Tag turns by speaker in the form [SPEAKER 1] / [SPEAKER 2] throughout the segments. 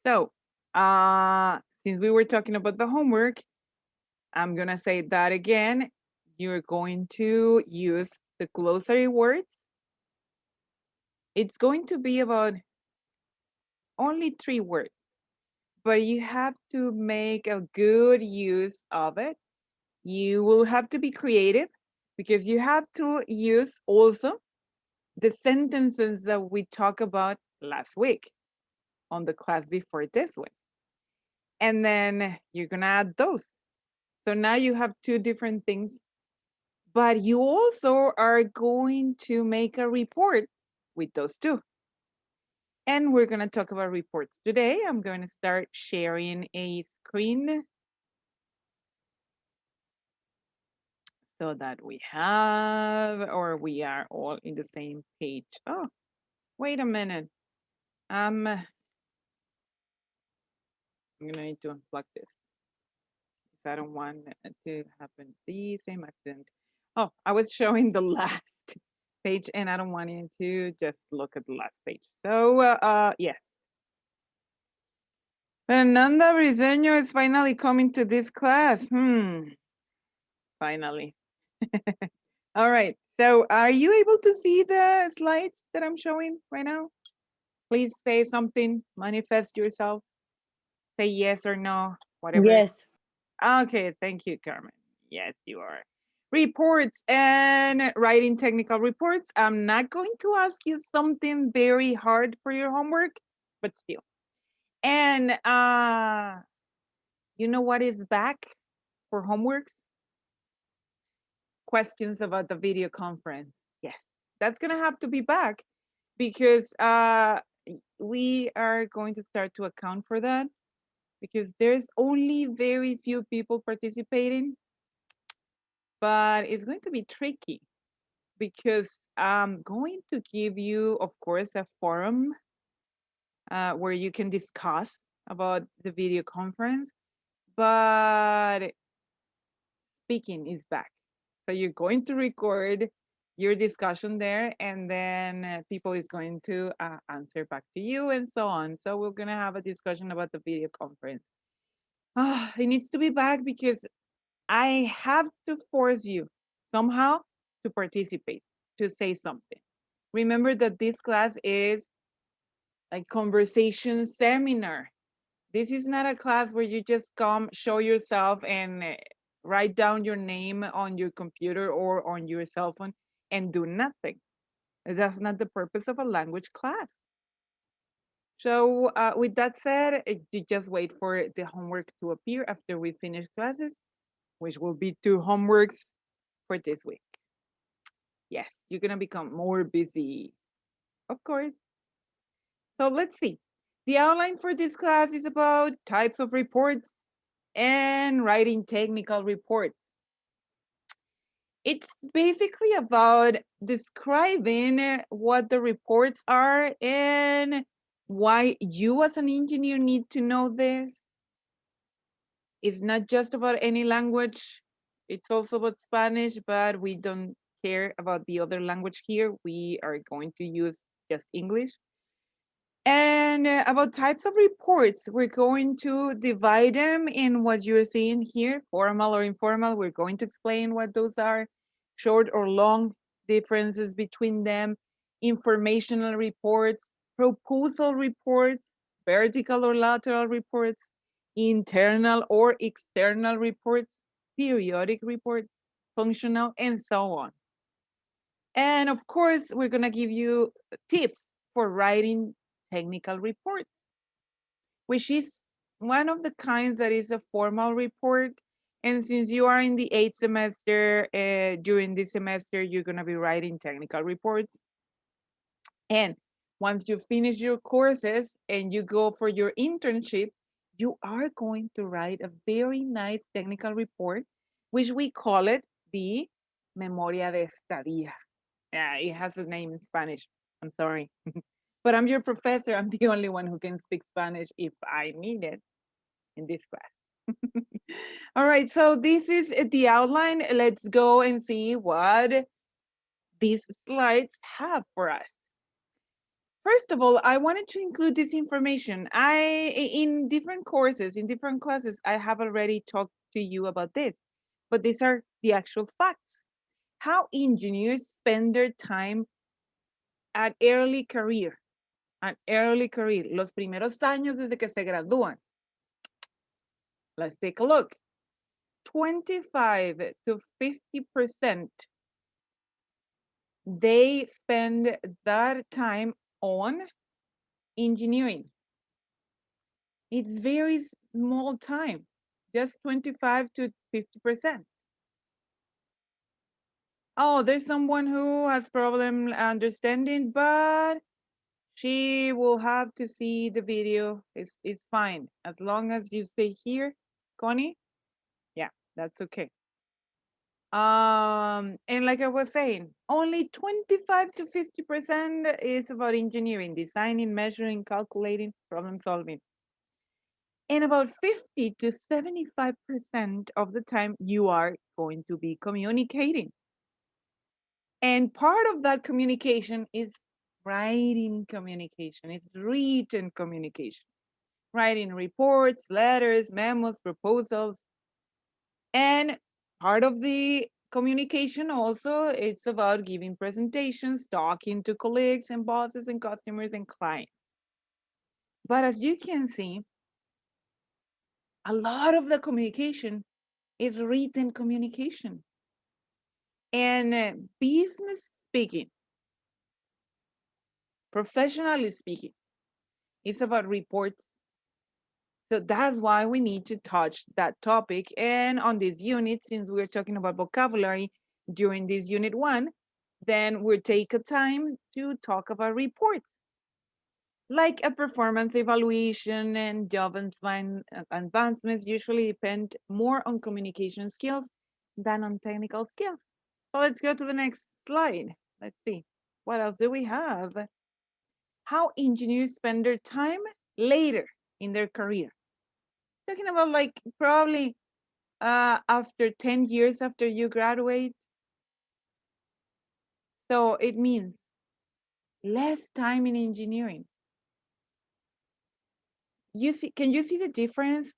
[SPEAKER 1] So, since we were talking about the homework, I'm going to say that again. You're going to use the glossary words. It's going to be about only 3 words, but you have to make a good use of it. You will have to be creative because you have to use also the sentences that we talked about last week on the class before this one. And then you're going to add those. So now you have 2 different things, but you also are going to make a report with those 2. And we're going to talk about reports today. I'm going to start sharing a screen so that we are all in the same page. Oh, wait a minute. I'm going to need to unplug this because I don't want it to happen the same accident. Oh, I was showing the last page and I don't want you to just look at the last page. So, yes. Fernanda Briseño is finally coming to this class. Finally. All right. So are you able to see the slides that I'm showing right now? Please say something, manifest yourself. Say yes or no, whatever.
[SPEAKER 2] Yes.
[SPEAKER 1] Okay, thank you, Carmen. Yes, you are. Reports and writing technical reports. I'm not going to ask you something very hard for your homework, but still. And you know what is back for homeworks? Questions about the video conference. Yes, that's gonna have to be back because we are going to start to account for that because there's only very few people participating, but it's going to be tricky because I'm going to give you, of course, a forum where you can discuss about the video conference, but speaking is back. So you're going to record your discussion there and then people is going to answer back to you and so on. So we're going to have a discussion about the video conference. It needs to be back because I have to force you somehow to participate, to say something. Remember that this class is a conversation seminar. This is not a class where you just come, show yourself and write down your name on your computer or on your cell phone and do nothing. That's not the purpose of a language class. So with that said, you just wait for the homework to appear after we finish classes, which will be 2 homeworks for this week. Yes, you're gonna become more busy, of course. So let's see. The outline for this class is about types of reports and writing technical reports. It's basically about describing what the reports are and why you as an engineer need to know this. It's not just about any language. It's also about Spanish, but we don't care about the other language here. We are going to use just English. And about types of reports, we're going to divide them in what you're seeing here, formal or informal. We're going to explain what those are, short or long differences between them, informational reports, proposal reports, vertical or lateral reports, internal or external reports, periodic reports, functional, and so on. And of course, we're going to give you tips for writing technical reports, which is one of the kinds that is a formal report. And since you are in the 8th semester, during this semester, you're going to be writing technical reports. And once you finish your courses and you go for your internship, you are going to write a very nice technical report, which we call it the Memoria de Estadía. Yeah, it has a name in Spanish. I'm sorry. But I'm your professor. I'm the only one who can speak Spanish if I need it in this class. All right, so this is the outline. Let's go and see what these slides have for us. First of all, I wanted to include this information. In different courses, in different classes, I have already talked to you about this, but these are the actual facts. How engineers spend their time at early career, los primeros años desde que se gradúan. Let's take a look. 25 to 50%, they spend that time on engineering. It's very small time, just 25 to 50%. Oh, there's someone who has problem understanding, but she will have to see the video. It's fine. As long as you stay here, Connie, yeah, that's okay. And like I was saying, only 25 to 50% is about engineering, designing, measuring, calculating, problem solving. And about 50 to 75% of the time, you are going to be communicating. And part of that communication is writing communication. It's written communication, writing reports, letters, memos, proposals. And part of the communication also, it's about giving presentations, talking to colleagues and bosses and customers and clients. But as you can see, a lot of the communication is written communication. And business speaking, professionally speaking, it's about reports. So that's why we need to touch that topic. And on this unit, since we're talking about vocabulary during this unit 1, then we'll take a time to talk about reports. Like a performance evaluation and job advancements usually depend more on communication skills than on technical skills. So let's go to the next slide. Let's see. What else do we have? How engineers spend their time later in their career. Talking about like probably after 10 years after you graduate. So it means less time in engineering. Can you see the difference?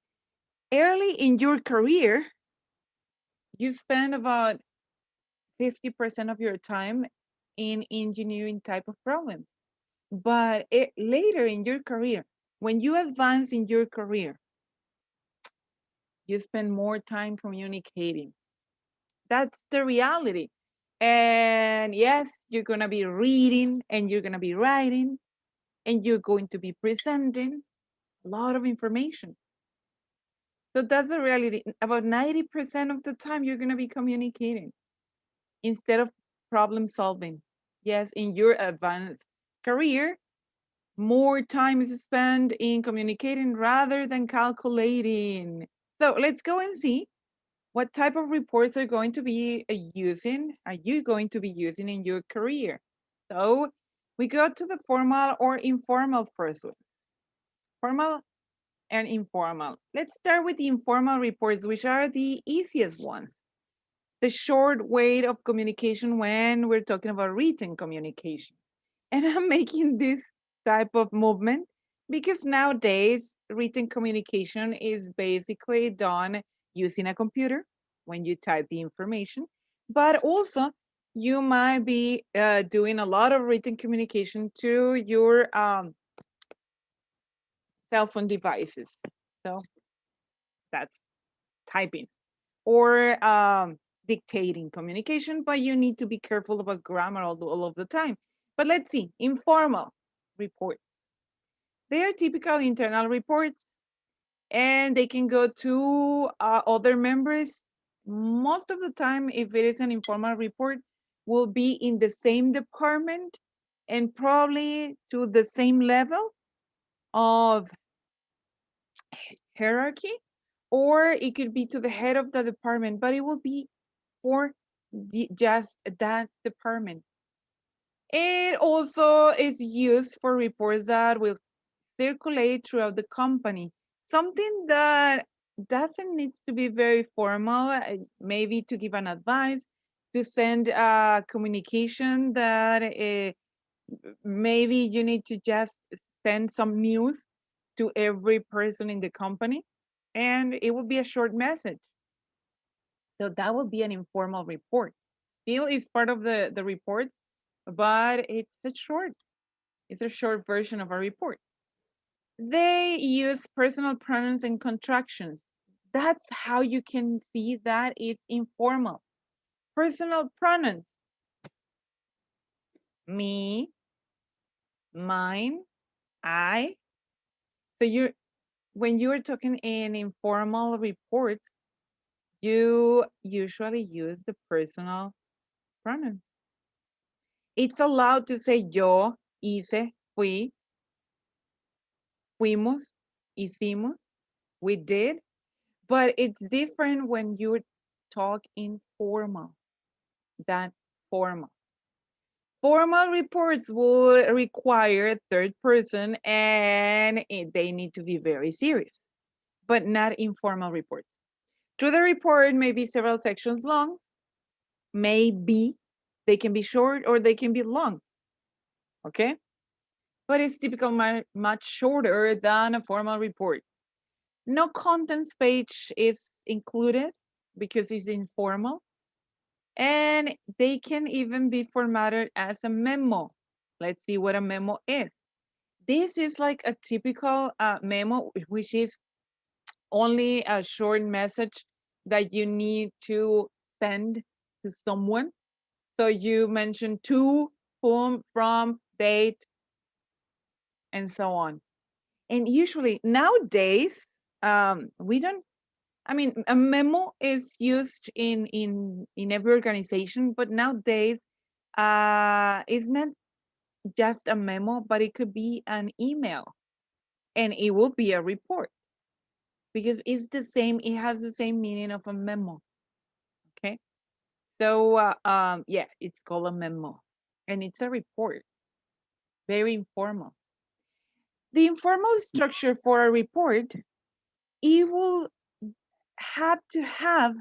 [SPEAKER 1] Early in your career, you spend about 50% of your time in engineering type of problems. But later in your career, when you advance in your career, you spend more time communicating. That's the reality. And yes, you're going to be reading and you're going to be writing and you're going to be presenting a lot of information. So that's the reality. About 90% of the time, you're going to be communicating instead of problem solving. Yes, in your advanced career, more time is spent in communicating rather than calculating. So let's go and see what type of reports are going to be are you going to be using in your career? So we go to the formal or informal first one. Formal and informal. Let's start with the informal reports, which are the easiest ones. The short way of communication when we're talking about written communication. And I'm making this type of movement because nowadays written communication is basically done using a computer when you type the information, but also you might be doing a lot of written communication through your cell phone devices. So that's typing or dictating communication, but you need to be careful about grammar all of the time. But let's see, informal reports. They are typical internal reports and they can go to other members. Most of the time, if it is an informal report, will be in the same department and probably to the same level of hierarchy, or it could be to the head of the department, but it will be for just that department. It also is used for reports that will circulate throughout the company. Something that doesn't need to be very formal, maybe to give an advice, to send a communication that maybe you need to just send some news to every person in the company, and it will be a short message. So that will be an informal report. Still is part of the reports, but it's a short version of a report. They use personal pronouns and contractions. That's how you can see that it's informal. Personal pronouns. Me, mine, I. So when you're talking in informal reports, you usually use the personal pronouns. It's allowed to say yo, hice, fui, fuimos, hicimos, we did, but it's different when you talk informal than formal. Formal reports will require third person and they need to be very serious, but not informal reports. Through the report may be several sections long, maybe they can be short or they can be long, okay? But it's typically much shorter than a formal report. No contents page is included because it's informal. And they can even be formatted as a memo. Let's see what a memo is. This is like a typical memo, which is only a short message that you need to send to someone. So you mention to, whom, from, date, and so on. And usually nowadays, we don't, I mean, a memo is used in every organization, but nowadays, it's not just a memo, but it could be an email, and it will be a report because it's the same. It has the same meaning of a memo. Okay, so yeah, it's called a memo, and it's a report. Very informal. The informal structure for a report, it will have to have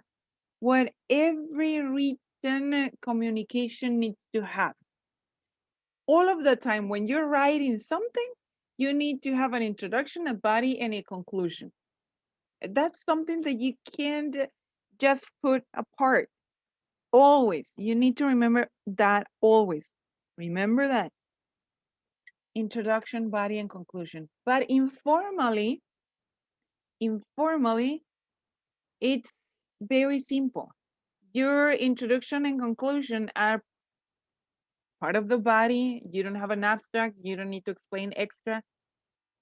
[SPEAKER 1] what every written communication needs to have. All of the time when you're writing something, you need to have an introduction, a body, and a conclusion. That's something that you can't just put apart. Always. You need to remember that always. Remember that. Introduction, body, and conclusion. But informally, it's very simple. Your introduction and conclusion are part of the body. You don't have an abstract. You don't need to explain extra.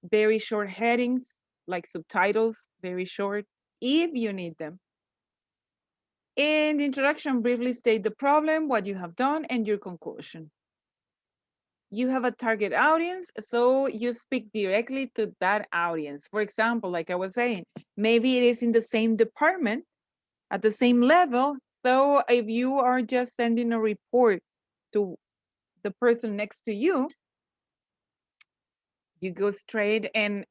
[SPEAKER 1] Very short headings, like subtitles, very short, if you need them. In the introduction, briefly state the problem, what you have done, and your conclusion. You have a target audience, so you speak directly to that audience. For example, like I was saying, maybe it is in the same department, at the same level. So if you are just sending a report to the person next to you, you go straight and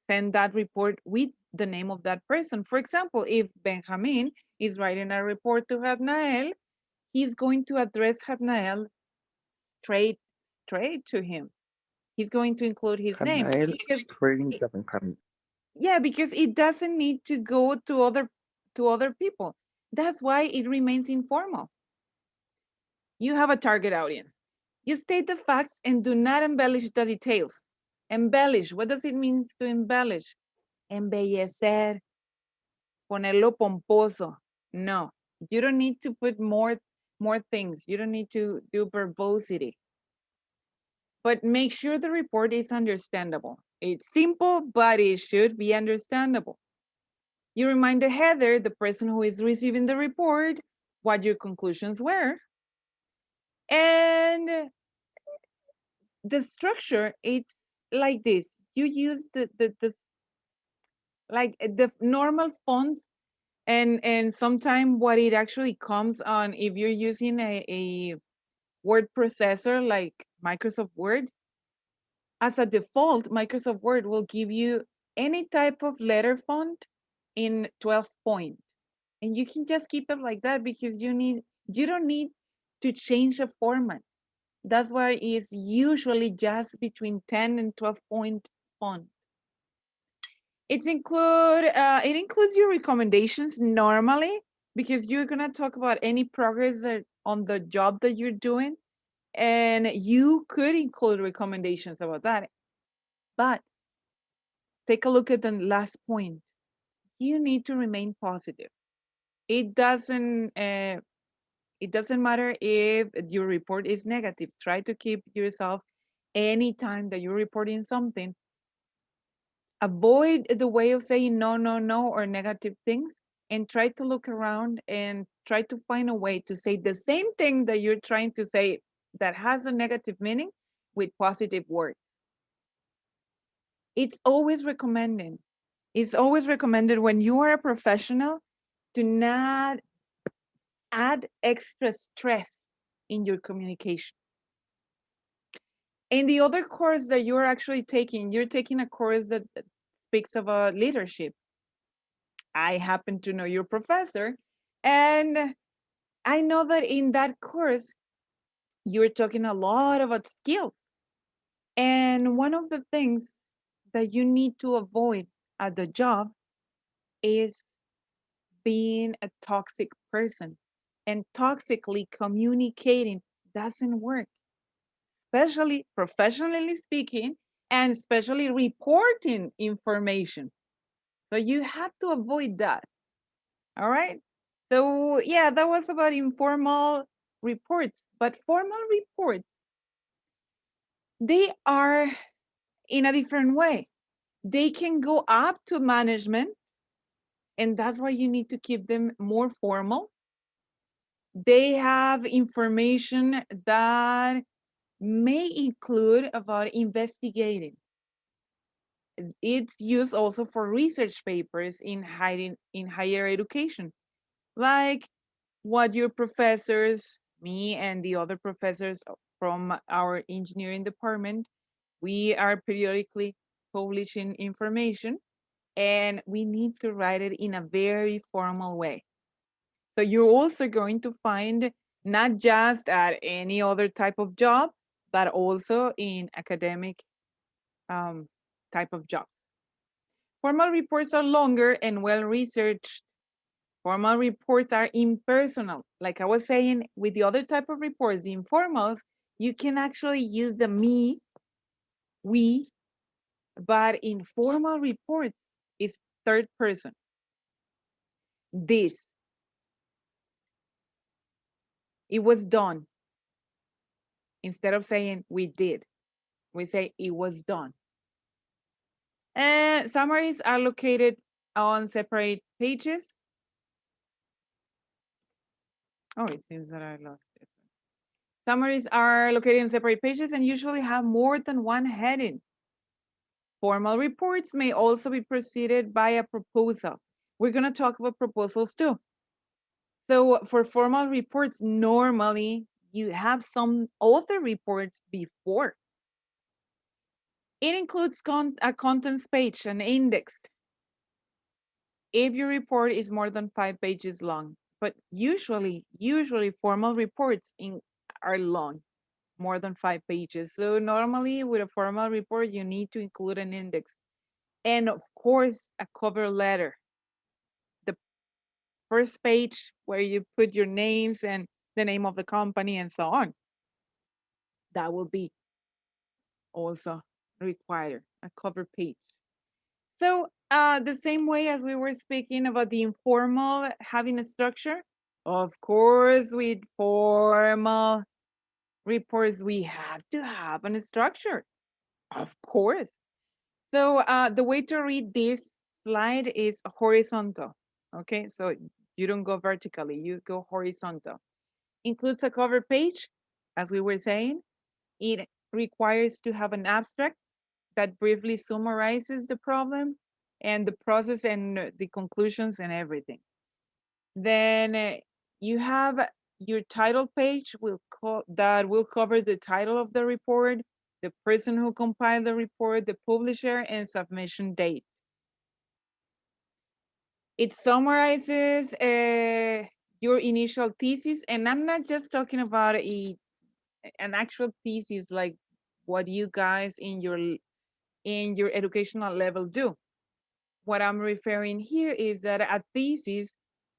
[SPEAKER 1] send that report with the name of that person. For example, if Benjamin is writing a report to Hadnael, he's going to address Hadnael straight to him. He's going to include his name. Yeah, because it doesn't need to go to other people. That's why it remains informal. You have a target audience. You state the facts and do not embellish the details. Embellish, what does it mean to embellish? Embellecer, ponerlo pomposo. No, you don't need to put more things. You don't need to do verbosity. But make sure the report is understandable. It's simple, but it should be understandable. You remind the header, the person who is receiving the report, what your conclusions were. And the structure, it's like this. You use the like the normal fonts, and sometimes what it actually comes on, if you're using a word processor like Microsoft Word, as a default, Microsoft Word will give you any type of letter font in 12 point. And you can just keep it like that because you don't need to change the format. That's why it's usually just between 10 and 12-point font. It includes your recommendations normally, because you're gonna talk about any progress on the job that you're doing, and you could include recommendations about that. But take a look at the last point. You need to remain positive. It doesn't matter if your report is negative. Try to keep yourself, anytime that you're reporting something, avoid the way of saying no, no, no, or negative things, and try to look around and try to find a way to say the same thing that you're trying to say that has a negative meaning with positive words. It's always recommended. It's always recommended when you are a professional to not add extra stress in your communication. In the other course that you're actually taking, you're taking a course that speaks about leadership. I happen to know your professor, and I know that in that course, you're talking a lot about skills. And one of the things that you need to avoid at the job is being a toxic person. And toxically communicating doesn't work, especially professionally speaking, and especially reporting information. So you have to avoid that. All right. So yeah, that was about informal reports, but formal reports, they are in a different way. They can go up to management, and that's why you need to keep them more formal. They have information that may include about investigating. It's used also for research papers in higher education, like what your professors, me and the other professors from our engineering department, we are periodically publishing information, and we need to write it in a very formal way. So you're also going to find not just at any other type of job, but also in academic type of jobs. Formal reports are longer and well researched. Formal reports are impersonal. Like I was saying, with the other type of reports, the informals, you can actually use the me, we, but in formal reports, it's third person. This. It was done. Instead of saying we did, we say it was done. And summaries are located on separate pages. Oh, it seems that I lost it. Summaries are located in separate pages and usually have more than one heading. Formal reports may also be preceded by a proposal. We're going to talk about proposals too. So for formal reports, normally you have some other reports before. It includes a contents page, an index, if your report is more than 5 pages long. But usually formal reports are long, more than 5 pages. So normally with a formal report, you need to include an index. And of course, a cover letter. The first page where you put your names and the name of the company and so on. That will be also required, a cover page. So the same way as we were speaking about the informal having a structure, of course, with formal reports, we have to have a structure, of course. So the way to read this slide is horizontal, okay? So you don't go vertically, you go horizontal. Includes a cover page, as we were saying. It requires to have an abstract that briefly summarizes the problem and the process and the conclusions and everything. Then you have your title page that will cover the title of the report, the person who compiled the report, the publisher, and submission date. It summarizes your initial thesis, and I'm not just talking about an actual thesis, like what you guys in your educational level do. What I'm referring here is that a thesis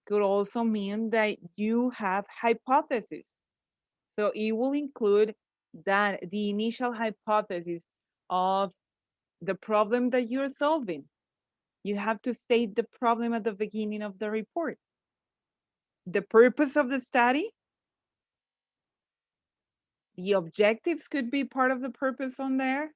[SPEAKER 1] could also mean that you have hypotheses. So it will include that the initial hypothesis of the problem that you're solving. You have to state the problem at the beginning of the report. The purpose of the study, the objectives could be part of the purpose on there.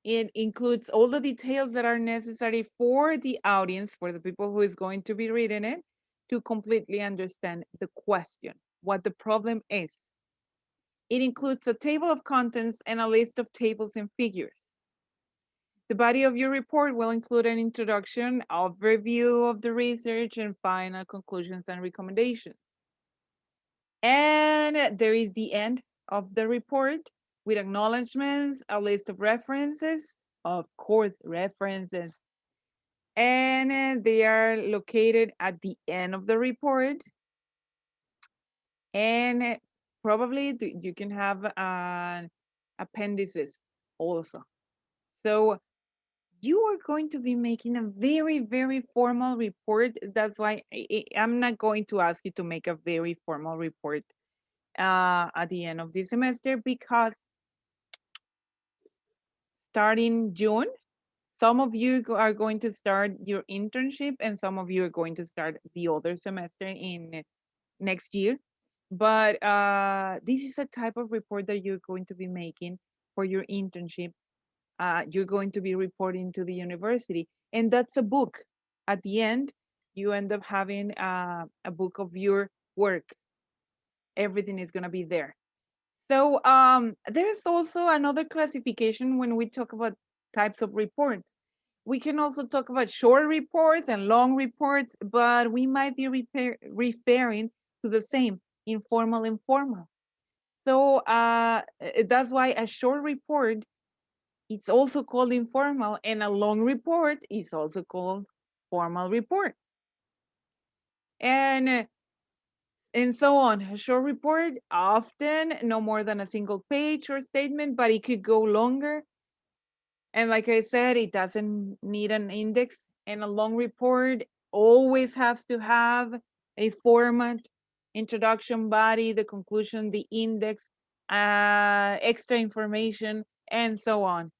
[SPEAKER 1] It includes all the details that are necessary for the audience, for the people who is going to be reading it, to completely understand the question, what the problem is. It includes a table of contents and a list of tables and figures. The body of your report will include an introduction, overview of the research, and final conclusions and recommendations. And there is the end of the report with acknowledgements, a list of references, of course, references. And they are located at the end of the report. And probably you can have appendices also. So you are going to be making a very, very formal report. That's why I'm not going to ask you to make a very formal report at the end of this semester, because starting June, some of you are going to start your internship and some of you are going to start the other semester in next year. But this is a type of report that you're going to be making for your internship. You're going to be reporting to the university, and that's a book. At the end, you end up having a book of your work. Everything is going to be there. So there's also another classification when we talk about types of reports. We can also talk about short reports and long reports, but we might be referring to the same, informal and formal. So that's why a short report, it's also called informal, and a long report is also called formal report. And so on. A short report, often no more than a single page or statement, but it could go longer. And like I said, it doesn't need an index. And a long report always has to have a format, introduction, body, the conclusion, the index, extra information, and so on.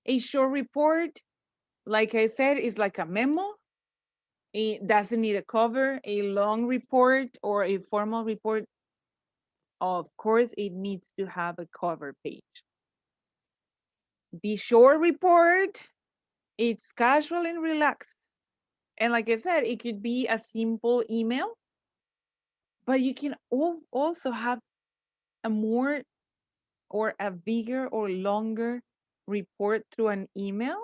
[SPEAKER 1] A short report, like I said, is like a memo. It doesn't need a cover. A long report or a formal report, of course, it needs to have a cover page. The short report, it's casual and relaxed. And like I said, it could be a simple email, but you can also have a more or a bigger or longer report through an email.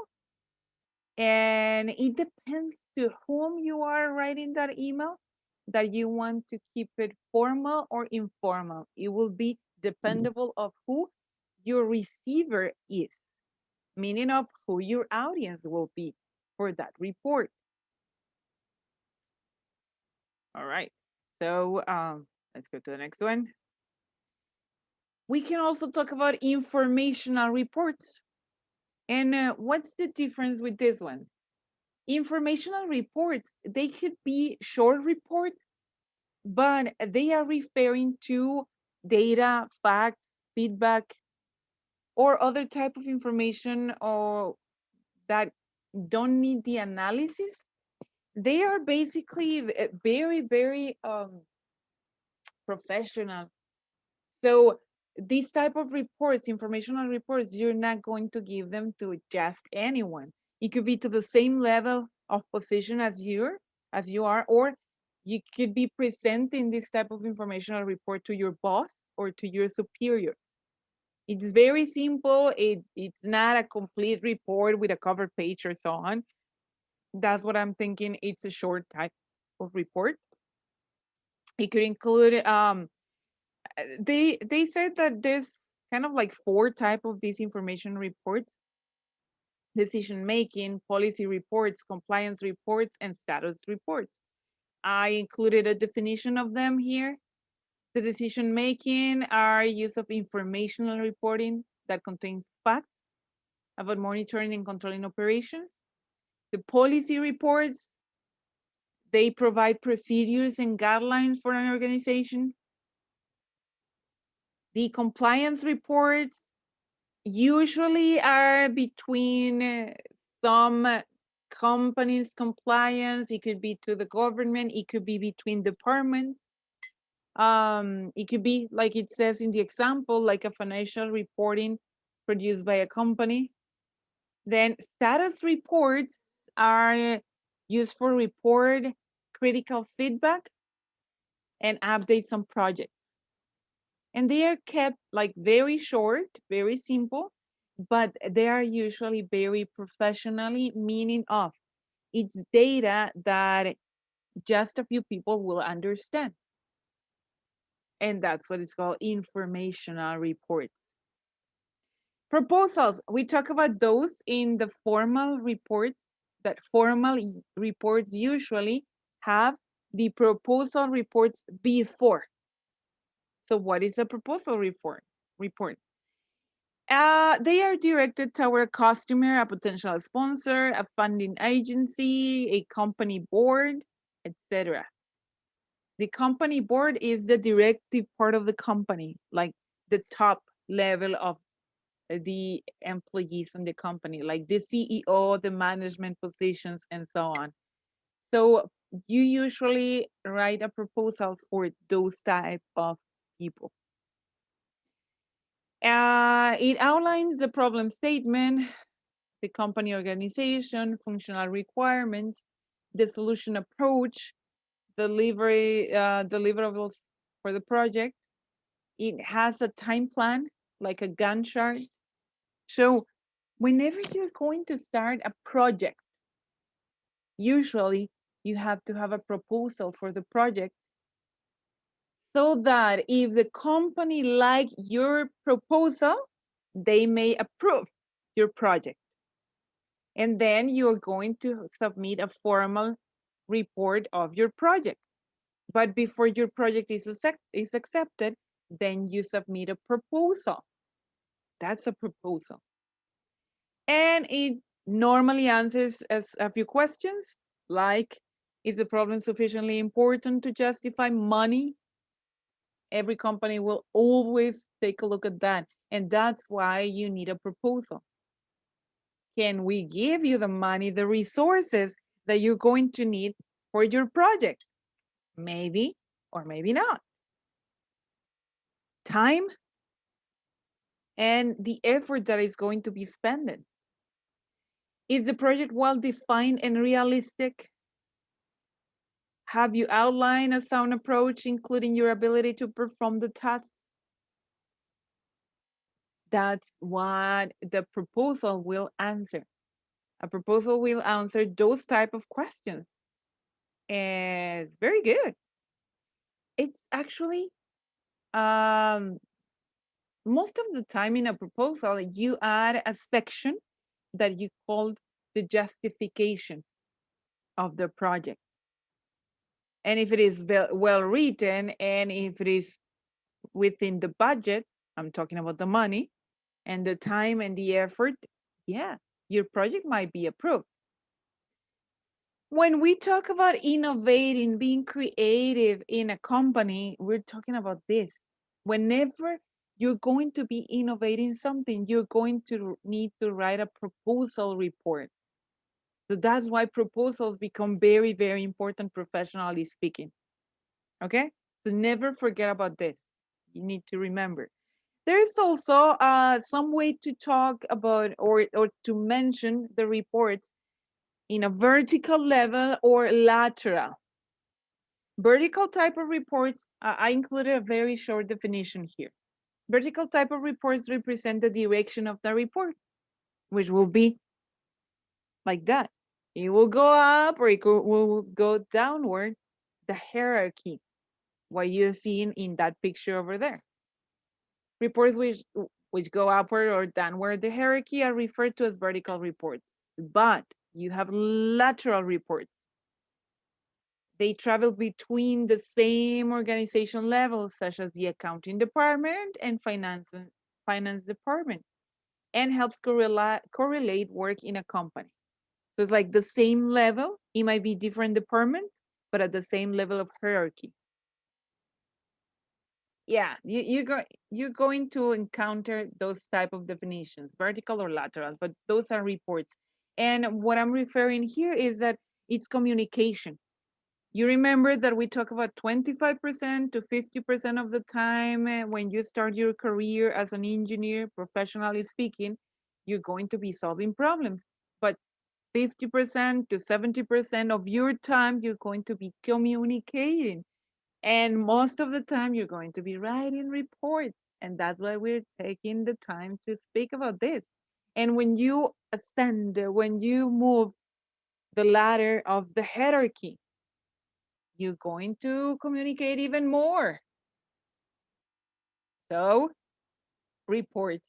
[SPEAKER 1] And it depends to whom you are writing that email, that you want to keep it formal or informal. It will be dependable of who your receiver is, meaning of who your audience will be for that report. All right, so let's go to the next one. We can also talk about informational reports. And what's the difference with this one? Informational reports, they could be short reports, but they are referring to data, facts, feedback, or other type of information or that don't need the analysis. They are basically very, very professional. So these type of reports, informational reports, you're not going to give them to just anyone. It could be to the same level of position as you are, or you could be presenting this type of informational report to your boss or to your superior. It's very simple. It's not a complete report with a cover page or so on. That's what I'm thinking. It's a short type of report. It could include they said that there's kind of like 4 type of these information reports: decision making, policy reports, compliance reports, and status reports. I included a definition of them here. The decision-making are use of informational reporting that contains facts about monitoring and controlling operations. The policy reports, they provide procedures and guidelines for an organization. The compliance reports usually are between some companies' compliance. It could be to the government. It could be between departments. It could be, like it says in the example, like a financial reporting produced by a company. Then status reports are used for report critical feedback and updates on projects. And they are kept like very short, very simple, but they are usually very professionally, meaning of it's data that just a few people will understand. And that's what it's called, informational reports. Proposals, we talk about those in the formal reports, that formal reports usually have the proposal reports before. So what is a proposal report? They are directed toward a customer, a potential sponsor, a funding agency, a company board, etc. The company board is the directive part of the company, like the top level of the employees in the company, like the CEO, the management positions, and so on. So you usually write a proposal for those type of people. It outlines the problem statement, the company organization, functional requirements, the solution approach, deliverables for the project. It has a time plan, like a Gantt chart. So whenever you're going to start a project, usually you have to have a proposal for the project so that if the company like your proposal, they may approve your project. And then you're going to submit a formal report of your project. But before your project is accepted, then you submit a proposal. That's a proposal. And it normally answers a few questions, like, is the problem sufficiently important to justify money? Every company will always take a look at that. And that's why you need a proposal. Can we give you the money, the resources that you're going to need for your project? Maybe, or maybe not. Time and the effort that is going to be spent. Is the project well-defined and realistic? Have you outlined a sound approach, including your ability to perform the task? That's what the proposal will answer. A proposal will answer those type of questions. And it's very good. It's actually, most of the time in a proposal, you add a section that you call the justification of the project. And if it is well written, and if it is within the budget, I'm talking about the money and the time and the effort, yeah, your project might be approved. When we talk about innovating, being creative in a company, we're talking about this. Whenever you're going to be innovating something, you're going to need to write a proposal report. So that's why proposals become very, very important professionally speaking. Okay? So never forget about this. You need to remember. There's also some way to talk about or to mention the reports in a vertical level or lateral. Vertical type of reports, I included a very short definition here. Vertical type of reports represent the direction of the report, which will be like that. It will go up or it will go downward, the hierarchy, what you're seeing in that picture over there. Reports which go upward or downward the hierarchy are referred to as vertical reports, but you have lateral reports. They travel between the same organization levels, such as the accounting department and finance department, and helps correlate work in a company. So it's like the same level. It might be different departments, but at the same level of hierarchy. Yeah, you're going to encounter those type of definitions, vertical or lateral, but those are reports. And what I'm referring here is that it's communication. You remember that we talk about 25% to 50% of the time when you start your career as an engineer, professionally speaking, you're going to be solving problems. But 50% to 70% of your time, you're going to be communicating. And most of the time, you're going to be writing reports. And that's why we're taking the time to speak about this. And when you ascend, when you move the ladder of the hierarchy, you're going to communicate even more. So, reports.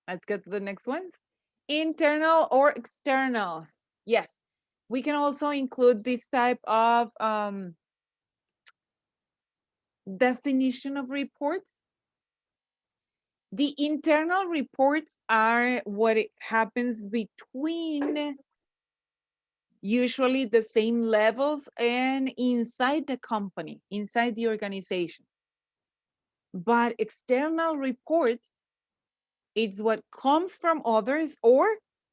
[SPEAKER 1] Let's get to the next ones. Internal or external. Yes, we can also include this type of definition of reports. The internal reports are what happens between usually the same levels and inside the company, inside the organization. But external reports, it's what comes from others or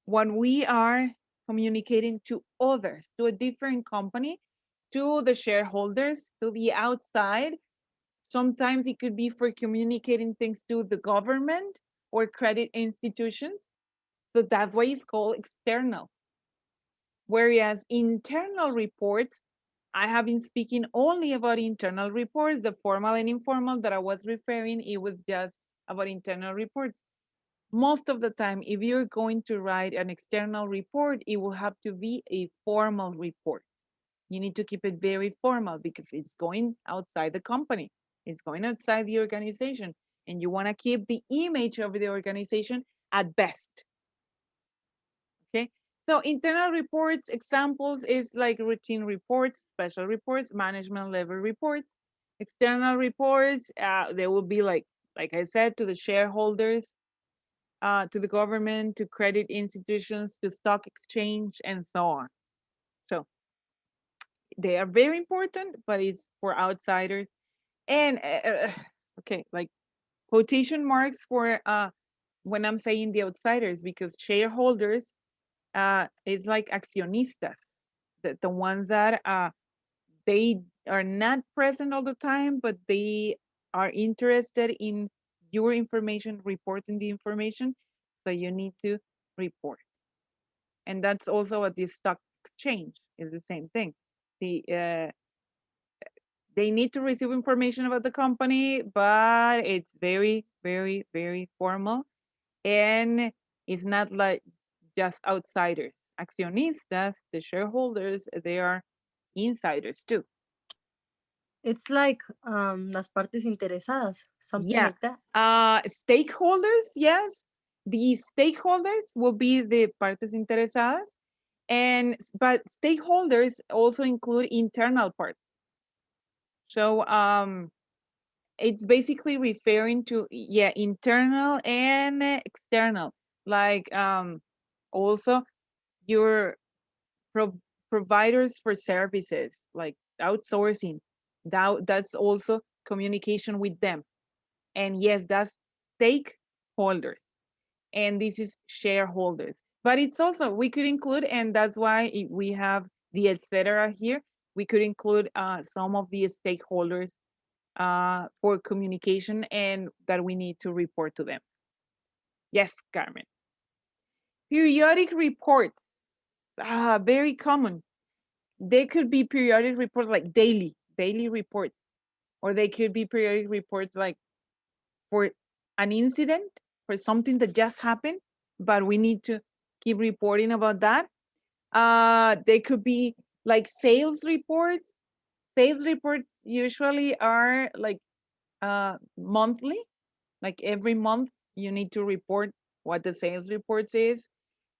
[SPEAKER 1] when we are communicating to others, to a different company, to the shareholders, to the outside. Sometimes it could be for communicating things to the government or credit institutions. So that's why it's called external. Whereas internal reports, I have been speaking only about internal reports, the formal and informal that I was referring, it was just about internal reports. Most of the time, if you're going to write an external report, it will have to be a formal report. You need to keep it very formal because it's going outside the company. It's going outside the organization. And you want to keep the image of the organization at best. Okay. So internal reports, examples is like routine reports, special reports, management level reports. External reports, they will be like I said, to the shareholders, to the government, to credit institutions, to stock exchange, and so on. So they are very important, but it's for outsiders. And okay, like quotation marks for when I'm saying the outsiders, because shareholders, it's like accionistas, the ones that they are not present all the time, but they are interested in your information, reporting the information. So you need to report. And that's also at the stock exchange is the same thing. They need to receive information about the company, but it's very, very, very formal. And it's not like just outsiders. Accionistas, the shareholders, they are insiders too.
[SPEAKER 2] It's like las partes interesadas, something
[SPEAKER 1] Yeah.
[SPEAKER 2] like that.
[SPEAKER 1] Stakeholders, yes. The stakeholders will be the partes interesadas. But stakeholders also include internal parts. So it's basically referring to internal and external, like also your providers for services, like outsourcing. That's also communication with them. And yes, that's stakeholders, and this is shareholders. But it's also, we could include, and that's why we have the etc. here, we could include some of the stakeholders for communication and that we need to report to them. Yes, Carmen. Periodic reports, very common. They could be periodic reports like daily reports, or they could be periodic reports like for an incident, for something that just happened, but we need to keep reporting about that. They could be like sales reports. Sales reports usually are like monthly, like every month you need to report what the sales reports is.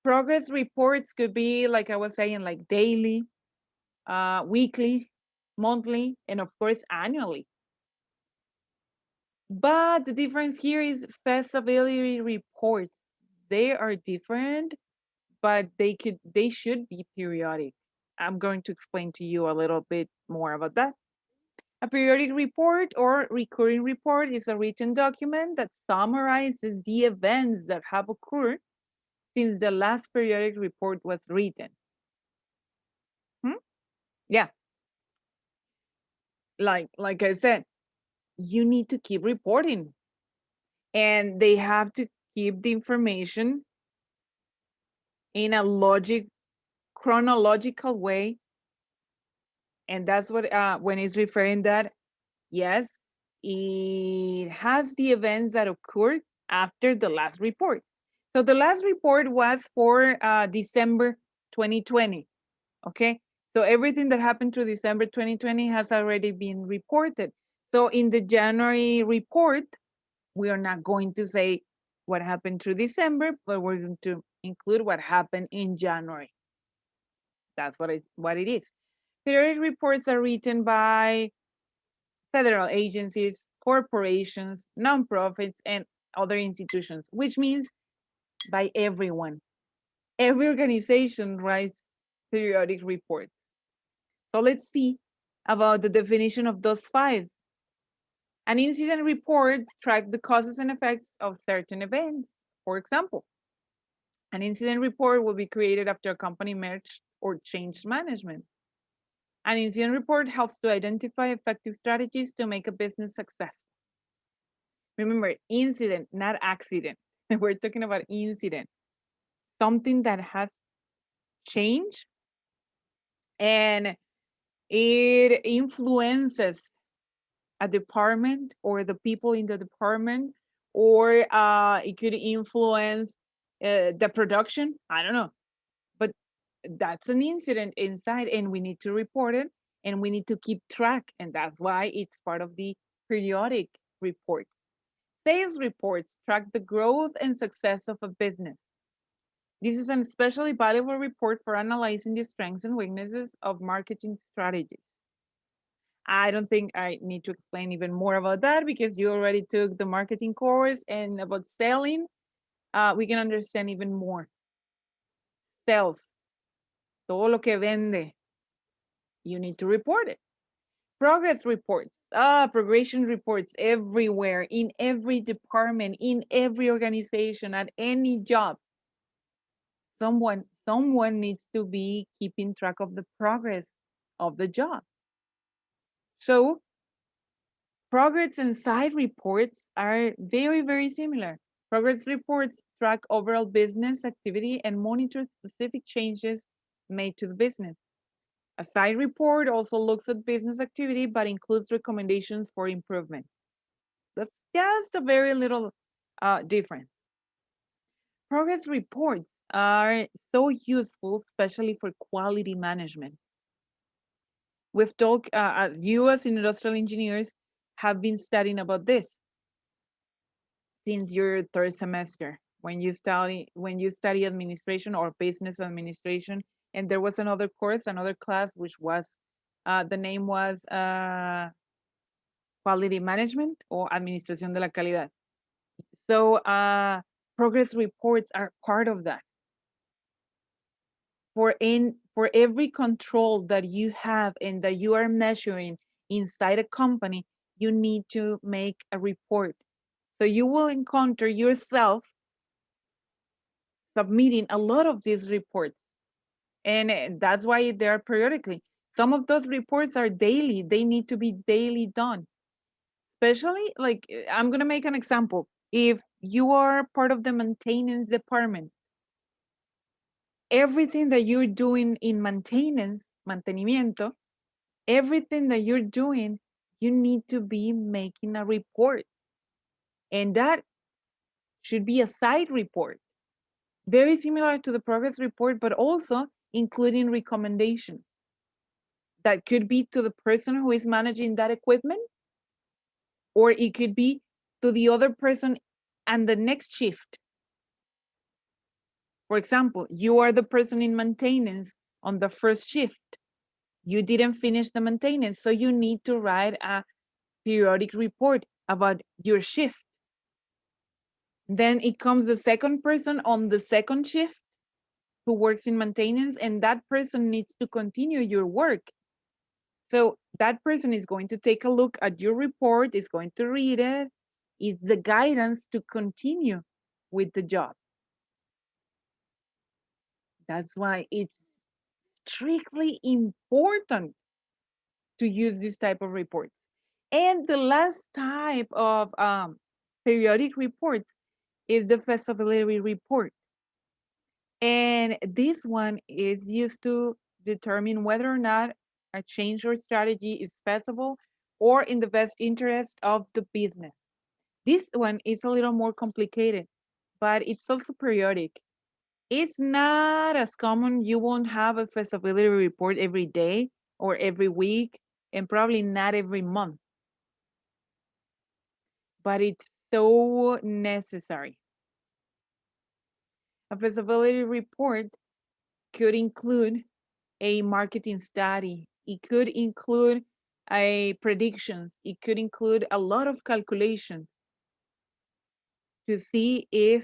[SPEAKER 1] Progress reports could be, like I was saying, like daily. weekly, monthly, and of course, annually. But the difference here is feasibility reports. They are different, but they should be periodic. I'm going to explain to you a little bit more about that. A periodic report or recurring report is a written document that summarizes the events that have occurred since the last periodic report was written. Yeah. Like I said, you need to keep reporting. And they have to keep the information in a chronological way. And that's what when it's referring that, yes, it has the events that occurred after the last report. So the last report was for December 2020, okay? So everything that happened to December 2020 has already been reported. So in the January report, we are not going to say what happened through December, but we're going to include what happened in January. That's what it is. Periodic reports are written by federal agencies, corporations, nonprofits, and other institutions, which means by everyone. Every organization writes periodic reports. So let's see about the definition of those five. An incident report tracks the causes and effects of certain events. For example, an incident report will be created after a company merged or changed management. An incident report helps to identify effective strategies to make a business successful. Remember, incident, not accident. We're talking about incident, something that has changed and it influences a department or the people in the department, or it could influence the production. I don't know. But that's an incident inside, and we need to report it and we need to keep track. And that's why it's part of the periodic report. Sales reports track the growth and success of a business. This is an especially valuable report for analyzing the strengths and weaknesses of marketing strategies. I don't think I need to explain even more about that because you already took the marketing course, and about selling, we can understand even more. Sales, todo lo que vende, you need to report it. Progress reports, progression reports everywhere, in every department, in every organization, at any job. Someone needs to be keeping track of the progress of the job. So progress and side reports are very, very similar. Progress reports track overall business activity and monitor specific changes made to the business. A side report also looks at business activity, but includes recommendations for improvement. That's just a very little difference. Progress reports are so useful, especially for quality management. We've talked, you as industrial engineers have been studying about this since your third semester when you study administration or business administration. And there was another course, another class, which was the name was quality management or administración de la calidad. So progress reports are part of that. For every control that you have and that you are measuring inside a company, you need to make a report. So you will encounter yourself submitting a lot of these reports. And that's why they are periodically. Some of those reports are daily. They need to be daily done. Especially, like, I'm going to make an example. If you are part of the maintenance department, everything that you're doing in maintenance, mantenimiento, everything that you're doing, you need to be making a report. And that should be a side report. Very similar to the progress report, but also including recommendations. That could be to the person who is managing that equipment, or it could be to the other person and the next shift. For example, you are the person in maintenance on the first shift. You didn't finish the maintenance, so you need to write a periodic report about your shift. Then it comes the second person on the second shift who works in maintenance, and that person needs to continue your work. So that person is going to take a look at your report, is going to read it, is the guidance to continue with the job. That's why it's strictly important to use this type of reports. And the last type of periodic reports is the feasibility report. And this one is used to determine whether or not a change or strategy is feasible or in the best interest of the business. This one is a little more complicated, but it's also periodic. It's not as common. You won't have a feasibility report every day or every week, and probably not every month. But it's so necessary. A feasibility report could include a marketing study. It could include a predictions. It could include a lot of calculations to see if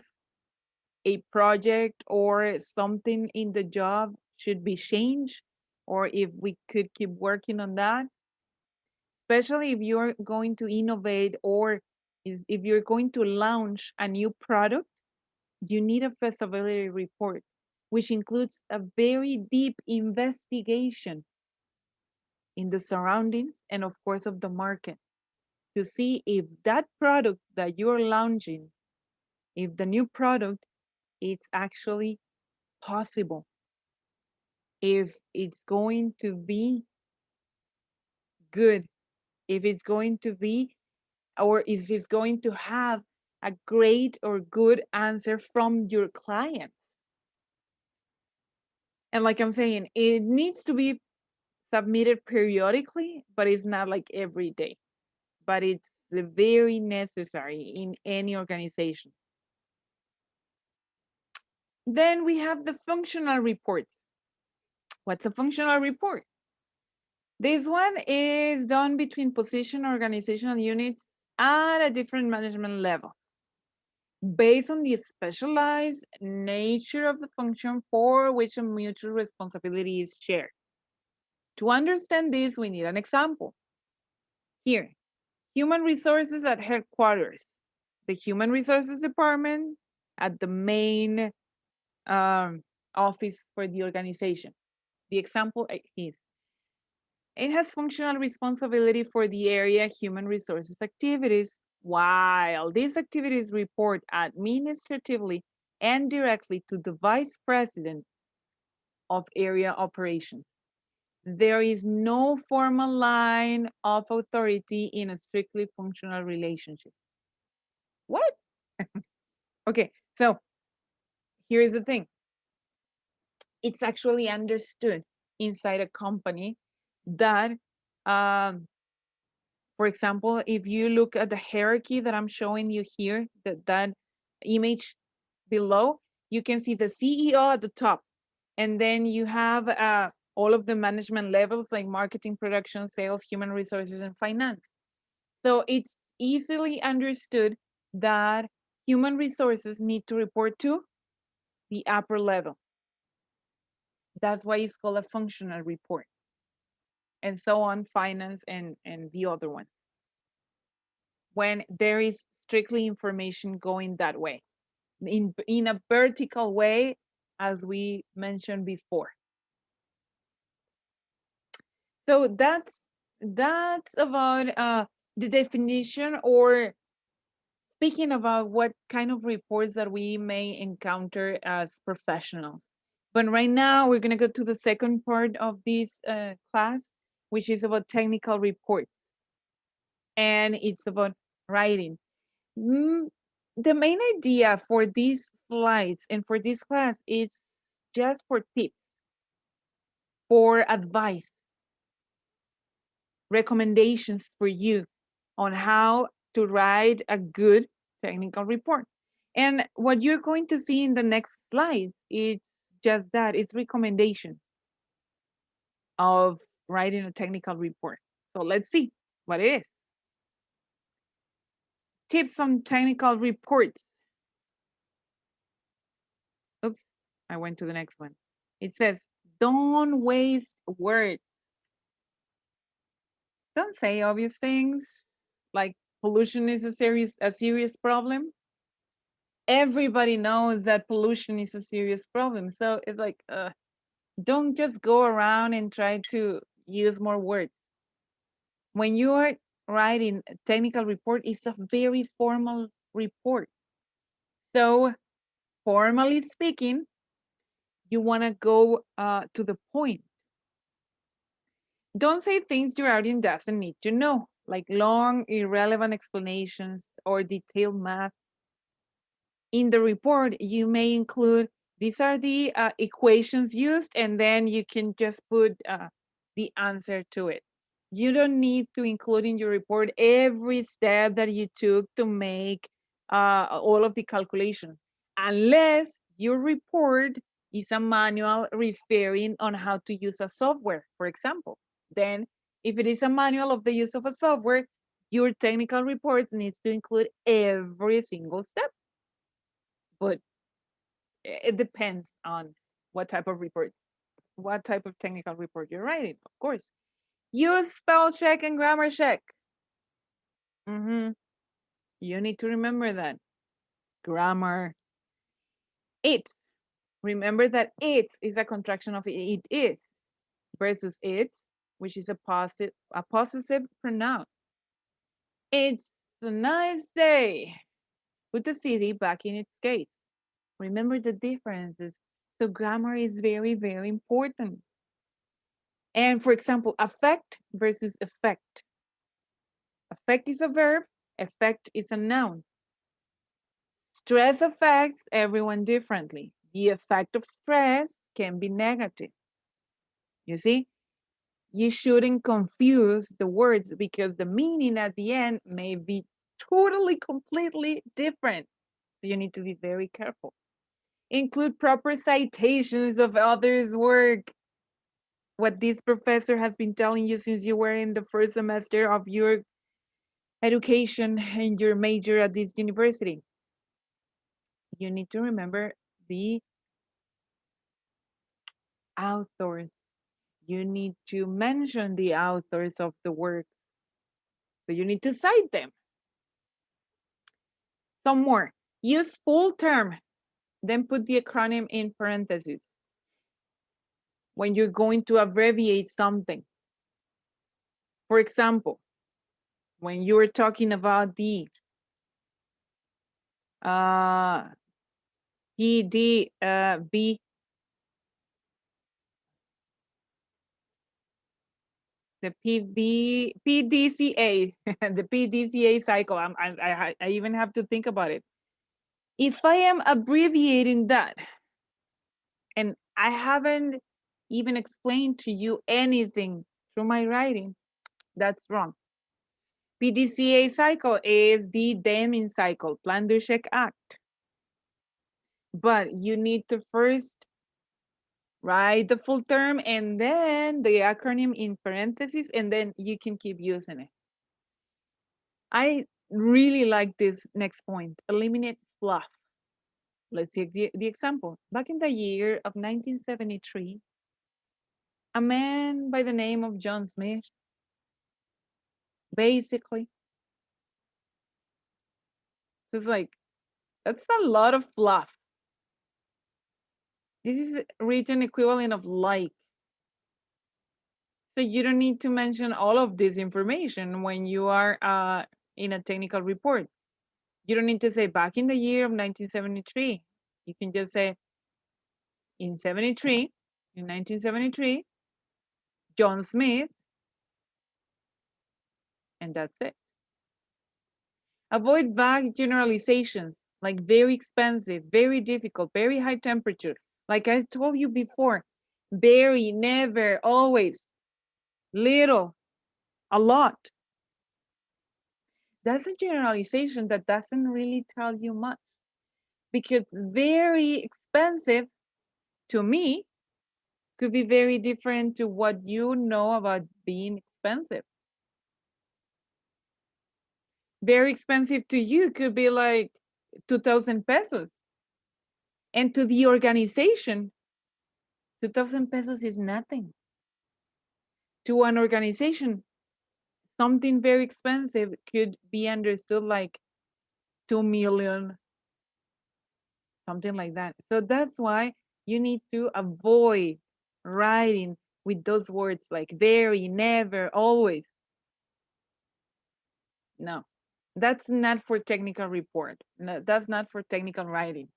[SPEAKER 1] a project or something in the job should be changed or if we could keep working on that. Especially if you're going to innovate or if you're going to launch a new product, you need a feasibility report, which includes a very deep investigation in the surroundings and of course of the market to see if that product that you're launching, if the new product is actually possible, if it's going to be good, if it's going to be, or if it's going to have a great or good answer from your clients. And like I'm saying, it needs to be submitted periodically, but it's not like every day. But it's very necessary in any organization. Then we have the functional reports. What's a functional report? This one is done between position organizational units at a different management level based on the specialized nature of the function for which a mutual responsibility is shared. To understand this, we need an example. Here, human resources at headquarters, the human resources department at the main office for the organization. The example is, it has functional responsibility for the area human resources activities, while these activities report administratively and directly to the vice president of area operations. There is no formal line of authority in a strictly functional relationship. What? Okay, so here's the thing. It's actually understood inside a company that, for example, if you look at the hierarchy that I'm showing you here, that image below, you can see the CEO at the top. And then you have all of the management levels like marketing, production, sales, human resources, and finance. So it's easily understood that human resources need to report to the upper level. That's why it's called a functional report. And so on, finance and the other one. When there is strictly information going that way, in a vertical way, as we mentioned before. So that's about the definition, or speaking about what kind of reports that we may encounter as professionals. But right now, we're going to go to the second part of this class, which is about technical reports. And it's about writing. The main idea for these slides and for this class is just for tips, for advice, recommendations for you on how to write a good technical report. And what you're going to see in the next slides, it's just that, it's recommendations of writing a technical report. So let's see what it is. Tips on technical reports. Oops, I went to the next one. It says, don't waste words. Don't say obvious things like pollution is a serious problem. Everybody knows that pollution is a serious problem. So it's like, don't just go around and try to use more words. When you are writing a technical report, it's a very formal report. So formally speaking, you want to go to the point. Don't say things your audience doesn't need to know, like long, irrelevant explanations or detailed math. In the report, you may include, these are the equations used, and then you can just put the answer to it. You don't need to include in your report every step that you took to make all of the calculations, unless your report is a manual referring on how to use a software, for example. Then if it is a manual of the use of a software, your technical reports needs to include every single step. But it depends on what type of technical report you're writing, of course. Use spell check and grammar check. You need to remember that. Grammar. It's. Remember that it is a contraction of it is versus it's, which is a possessive pronoun. It's a nice day. Put the city back in its case. Remember the differences. So grammar is very, very important. And for example, affect versus effect. Affect is a verb, effect is a noun. Stress affects everyone differently. The effect of stress can be negative. You see, you shouldn't confuse the words because the meaning at the end may be totally, completely different. So you need to be very careful. Include proper citations of others' work. What this professor has been telling you since you were in the first semester of your education and your major at this university. You need to remember the authors. You need to mention the authors of the work. So you need to cite them. Some more. Use full term, then put the acronym in parentheses. When you're going to abbreviate something. For example, when you're talking about the PDB, the PDCA, the PDCA cycle. I even have to think about it. If I am abbreviating that, and I haven't even explained to you anything through my writing, that's wrong. PDCA cycle is the Deming cycle, Plan, Do, Check, Act. But you need to first write the full term and then the acronym in parentheses, and then you can keep using it. I really like this next point, eliminate fluff. Let's take the example. Back in the year of 1973, a man by the name of John Smith, basically, it's like, that's a lot of fluff. This is written equivalent of like. So you don't need to mention all of this information when you are in a technical report. You don't need to say back in the year of 1973. You can just say in 1973, John Smith, and that's it. Avoid vague generalizations like very expensive, very difficult, very high temperature. Like I told you before, very, never, always, little, a lot. That's a generalization that doesn't really tell you much, because very expensive to me could be very different to what you know about being expensive. Very expensive to you could be like 2,000 pesos. And to the organization, 2,000 pesos is nothing. To an organization, something very expensive could be understood like 2 million, something like that. So that's why you need to avoid writing with those words like very, never, always. No, that's not for technical report. No, that's not for technical writing.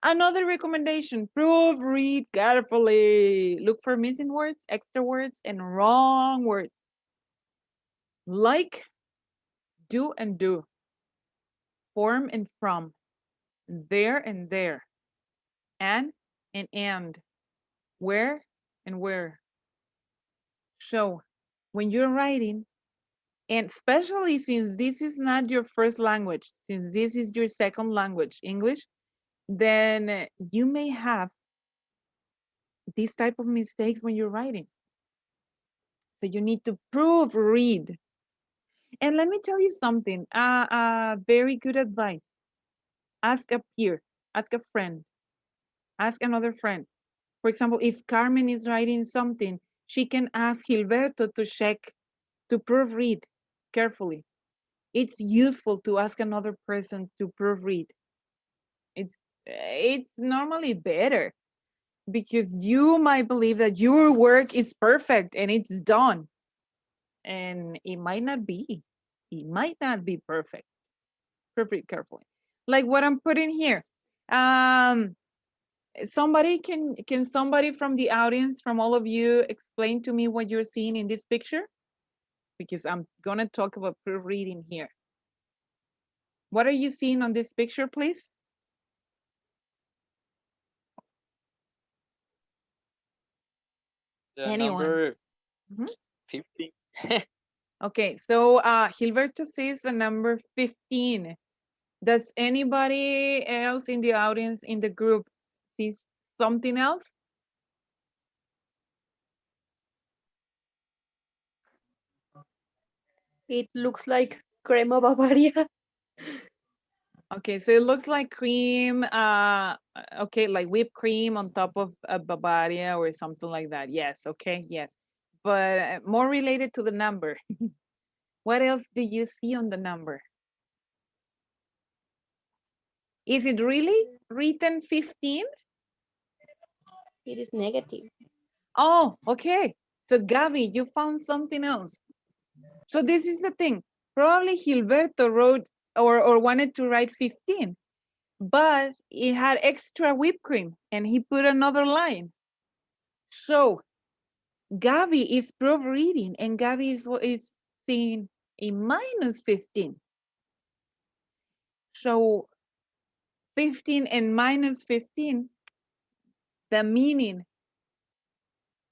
[SPEAKER 1] Another recommendation, proofread carefully. Look for missing words, extra words, and wrong words. Like, do and do. Form and from. There and there. And and. Where and where. So when you're writing, and especially since this is not your first language, since this is your second language, English, then you may have these type of mistakes when you're writing. So you need to proofread. And let me tell you something, very good advice. Ask a peer, ask a friend, ask another friend. For example, if Carmen is writing something, she can ask Gilberto to check, to proofread carefully. It's useful to ask another person to proofread. It's normally better because you might believe that your work is perfect and it's done. And it might not be. It might not be perfect. Proofread carefully. Like what I'm putting here. Somebody can somebody from the audience, from all of you, explain to me what you're seeing in this picture? Because I'm gonna talk about proofreading here. What are you seeing on this picture, please?
[SPEAKER 3] The
[SPEAKER 1] Anyone?
[SPEAKER 3] number
[SPEAKER 1] Mhm.
[SPEAKER 3] 50.
[SPEAKER 1] Okay, so Gilberto says the number 15. Does anybody else in the audience, in the group, see something else?
[SPEAKER 2] It looks like crema Bavaria.
[SPEAKER 1] Okay, so it looks like cream, okay, like whipped cream on top of a Bavaria or something like that. Yes, okay, yes. But more related to the number. What else do you see on the number? Is it really written 15?
[SPEAKER 2] It is negative.
[SPEAKER 1] Oh, okay. So Gabi, you found something else. So this is the thing. Probably Gilberto wrote or wanted to write 15, but it had extra whipped cream and he put another line. So Gabi is proofreading and Gabi is seeing a minus 15. So 15 and minus 15, the meaning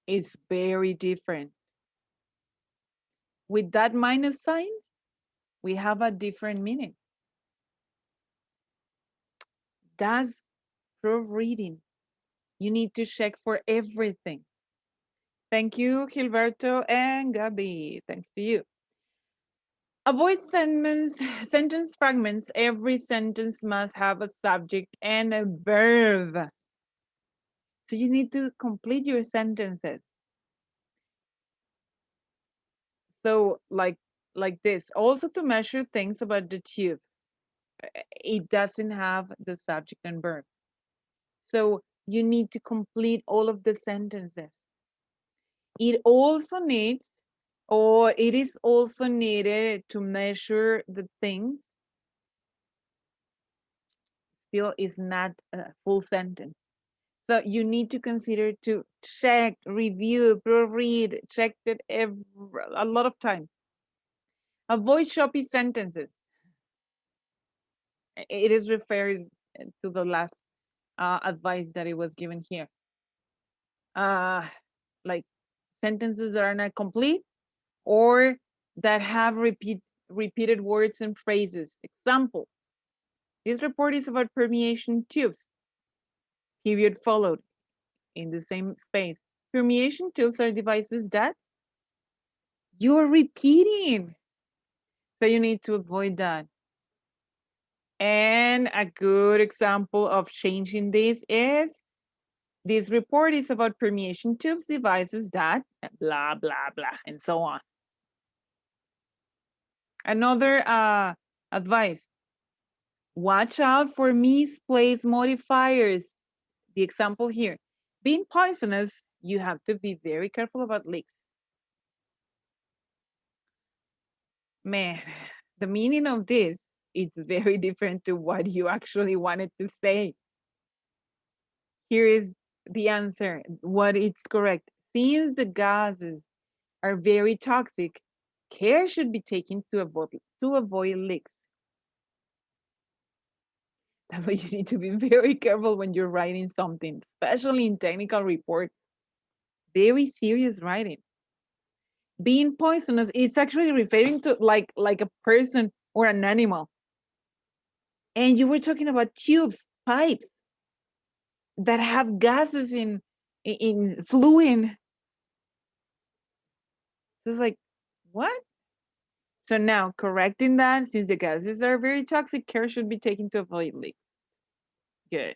[SPEAKER 1] is very different. With that minus sign, we have a different meaning. That's proofreading. You need to check for everything. Thank you, Gilberto and Gabi. Thanks to you. Avoid sentence fragments. Every sentence must have a subject and a verb. So you need to complete your sentences. So like this. Also to measure things about the tube. It doesn't have the subject and verb. So you need to complete all of the sentences. It also needs, or it is also needed to measure the things. Still is not a full sentence. So you need to consider to check, review, proofread, check it a lot of times. Avoid choppy sentences. It is referred to the last advice that it was given here. Like sentences that are not complete or that have repeated words and phrases. Example, this report is about permeation tubes. Period followed in the same space. Permeation tools are devices that you're repeating. So you need to avoid that. And a good example of changing this is this report is about permeation tubes devices that blah, blah, blah, and so on. Another advice, watch out for misplaced modifiers. The example here, being poisonous, you have to be very careful about leaks. Man, the meaning of this is very different to what you actually wanted to say. Here is the answer, what is correct. Since the gases are very toxic, care should be taken to avoid leaks. That's why you need to be very careful when you're writing something, especially in technical reports. Very serious writing. Being poisonous is actually referring to like a person or an animal. And you were talking about tubes, pipes that have gases in fluid. So it's like, what? So now correcting that, since the gases are very toxic, care should be taken to avoid leaks. Good.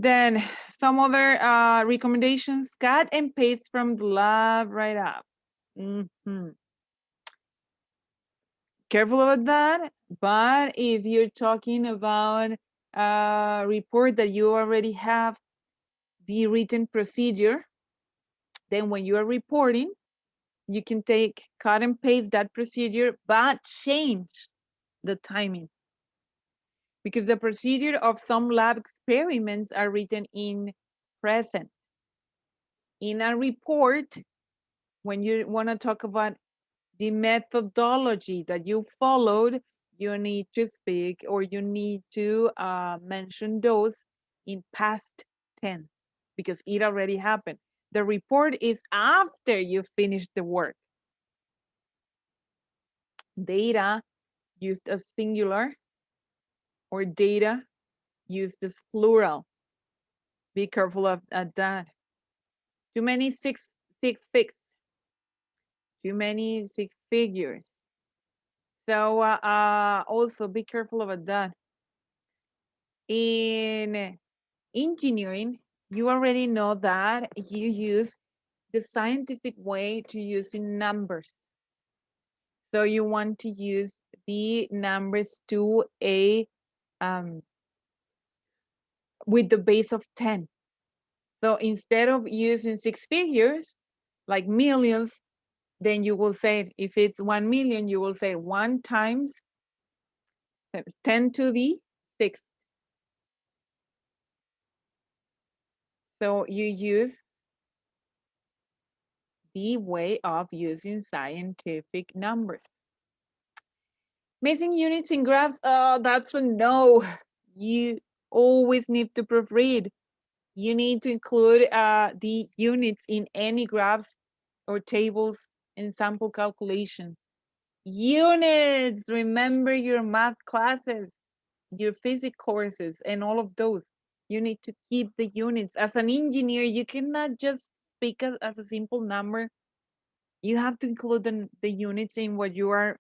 [SPEAKER 1] Then some other recommendations, cut and paste from the lab right up. Careful about that. But if you're talking about a report that you already have the written procedure, then when you are reporting, you can cut and paste that procedure, but change the timing. Because the procedure of some lab experiments are written in present. In a report, when you want to talk about the methodology that you followed, you need to speak or you need to mention those in past tense because it already happened. The report is after you finish the work. Data used as singular or data used as plural. Be careful of that. Too many six figures. Too many six figures. So also be careful about that. In engineering, you already know that you use the scientific way to using numbers. So you want to use the numbers to with the base of 10. So instead of using six figures, like millions, then you will say, if it's 1 million, you will say 1 times 10 to the 6th. So you use the way of using scientific numbers. Missing units in graphs, that's a no. You always need to proofread. You need to include the units in any graphs or tables and sample calculations. Units, remember your math classes, your physics courses, and all of those. You need to keep the units. As an engineer, you cannot just speak as a simple number. You have to include the units in what you are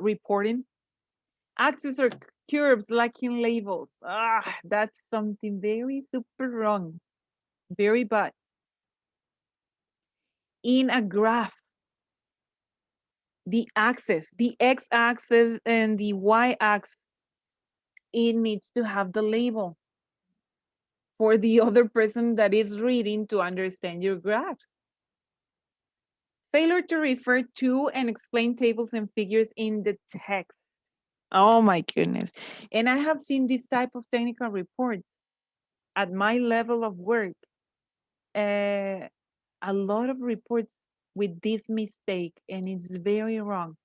[SPEAKER 1] reporting. Axes or curves lacking labels. That's something very super wrong. Very bad. In a graph, the axis, the x-axis and the y-axis, it needs to have the label for the other person that is reading to understand your graphs. Failure to refer to and explain tables and figures in the text. Oh my goodness. And I have seen this type of technical reports at my level of work. A lot of reports with this mistake, and it's very wrong.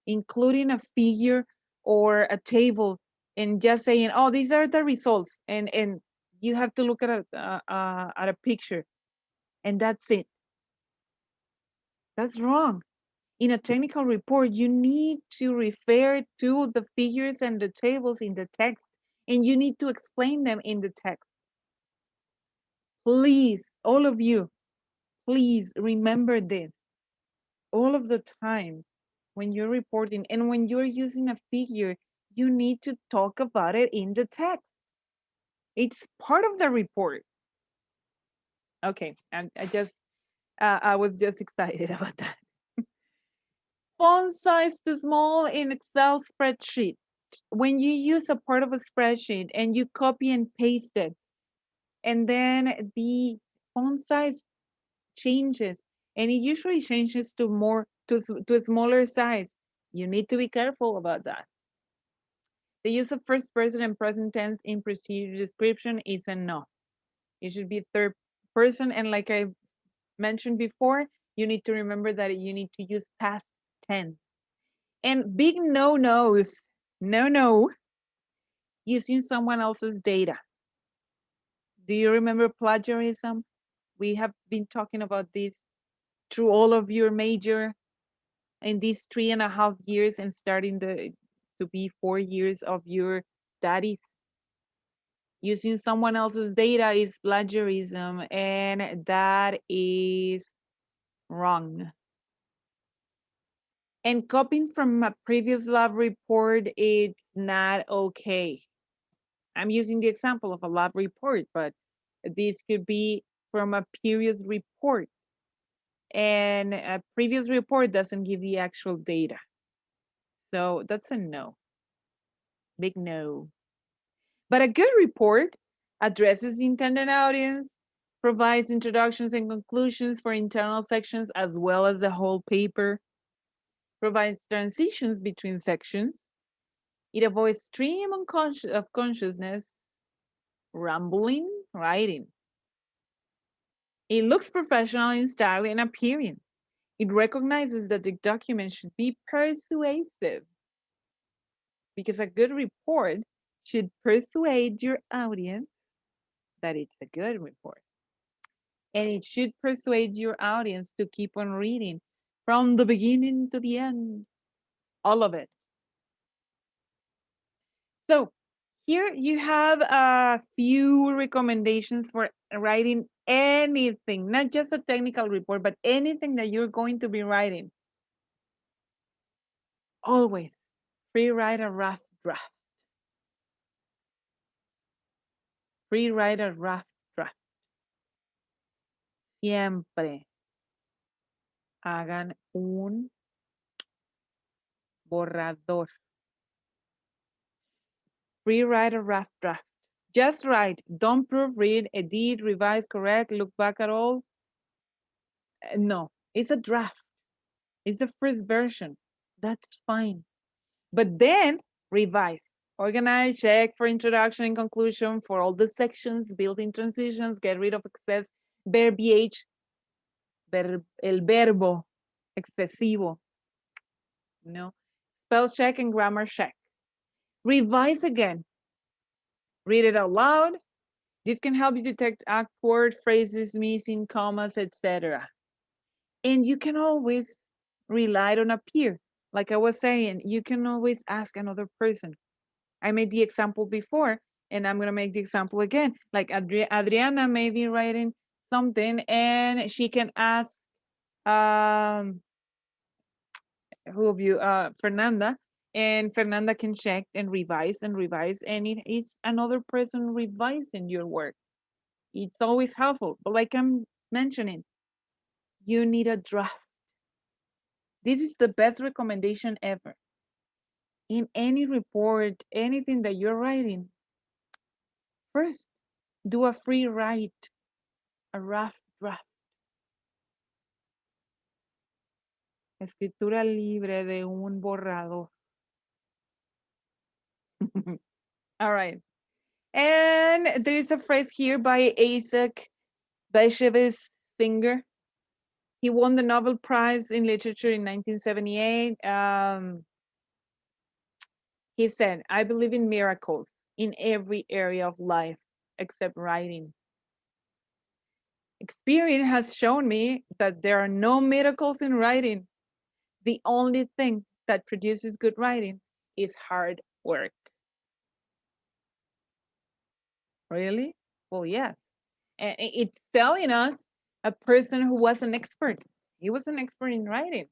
[SPEAKER 1] Including a figure or a table and just saying, oh, these are the results. And you have to look at a picture and that's it. That's wrong. In a technical report, you need to refer to the figures and the tables in the text, and you need to explain them in the text. Please, all of you, please remember this all of the time when you're reporting and when you're using a figure, you need to talk about it in the text. It's part of the report. Okay, I was just excited about that. Font size too small in Excel spreadsheet. When you use a part of a spreadsheet and you copy and paste it, and then the font size changes, and it usually changes to a smaller size. You need to be careful about that. The use of first person and present tense in procedure description is a no. It should be third person, and like I mentioned before, you need to remember that you need to use past tense. And big no-nos, no, using someone else's data. Do you remember plagiarism? We have been talking about this through all of your major in these 3.5 years and starting to be 4 years of your studies. Using someone else's data is plagiarism, and that is wrong. And copying from a previous lab report, it's not okay. I'm using the example of a lab report, but this could be from a previous report. And a previous report doesn't give the actual data. So that's a no. Big no. But a good report addresses the intended audience, provides introductions and conclusions for internal sections as well as the whole paper, provides transitions between sections. It avoids stream of consciousness, rambling, writing. It looks professional in style and appearance. It recognizes that the document should be persuasive because a good report should persuade your audience that it's a good report. And it should persuade your audience to keep on reading from the beginning to the end, all of it. So here you have a few recommendations for writing anything, not just a technical report, but anything that you're going to be writing. Always free-write a rough draft. Free-write a rough draft. Siempre hagan un borrador. Free-write a rough draft. Just write. Don't proofread, edit, revise, correct, look back at all. No, it's a draft. It's the first version. That's fine. But then revise. Organize, check for introduction and conclusion for all the sections, build-in transitions, get rid of excess verbiage, el verbo excesivo, spell check and grammar check. Revise again. Read it out loud. This can help you detect awkward phrases, missing commas, etc. And you can always rely on a peer. Like I was saying, you can always ask another person. I made the example before, and I'm going to make the example again. Like Adriana may be writing something, and she can ask, who of you, Fernanda, and Fernanda can check and revise, and it is another person revising your work. It's always helpful. But like I'm mentioning, you need a draft. This is the best recommendation ever. In any report, anything that you're writing, first, do a free write, a rough draft. Escritura libre de un borrador. All right. And there is a phrase here by Isaac Bashevis Singer. He won the Nobel Prize in Literature in 1978. He said, I believe in miracles in every area of life except writing. Experience has shown me that there are no miracles in writing. The only thing that produces good writing is hard work. Really? Well, yes. And it's telling us a person who was an expert. He was an expert in writing.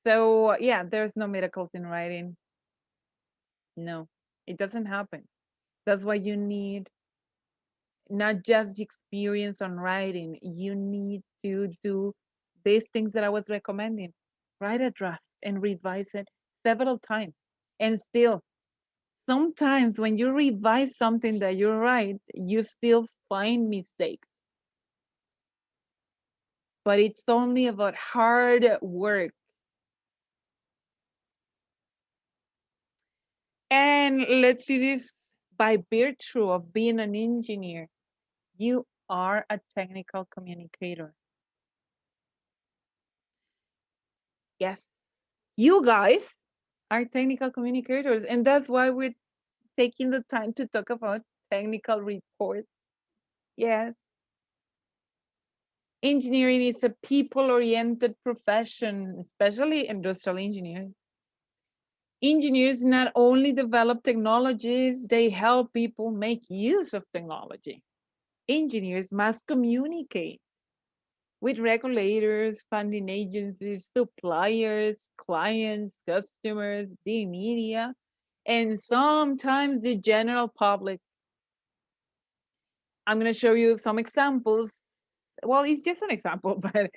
[SPEAKER 1] So yeah, there's no miracles in writing. No, it doesn't happen. That's why you need not just the experience on writing. You need to do these things that I was recommending. Write a draft and revise it several times. And still, sometimes when you revise something that you write, you still find mistakes. But it's only about hard work. And let's see this, by virtue of being an engineer, you are a technical communicator. Yes, you guys are technical communicators, and that's why we're taking the time to talk about technical reports. Yes. Engineering is a people-oriented profession, especially industrial engineering. Engineers not only develop technologies, they help people make use of technology. Engineers must communicate with regulators, funding agencies, suppliers, clients, customers, the media, and sometimes the general public. I'm going to show you some examples. Well, it's just an example, but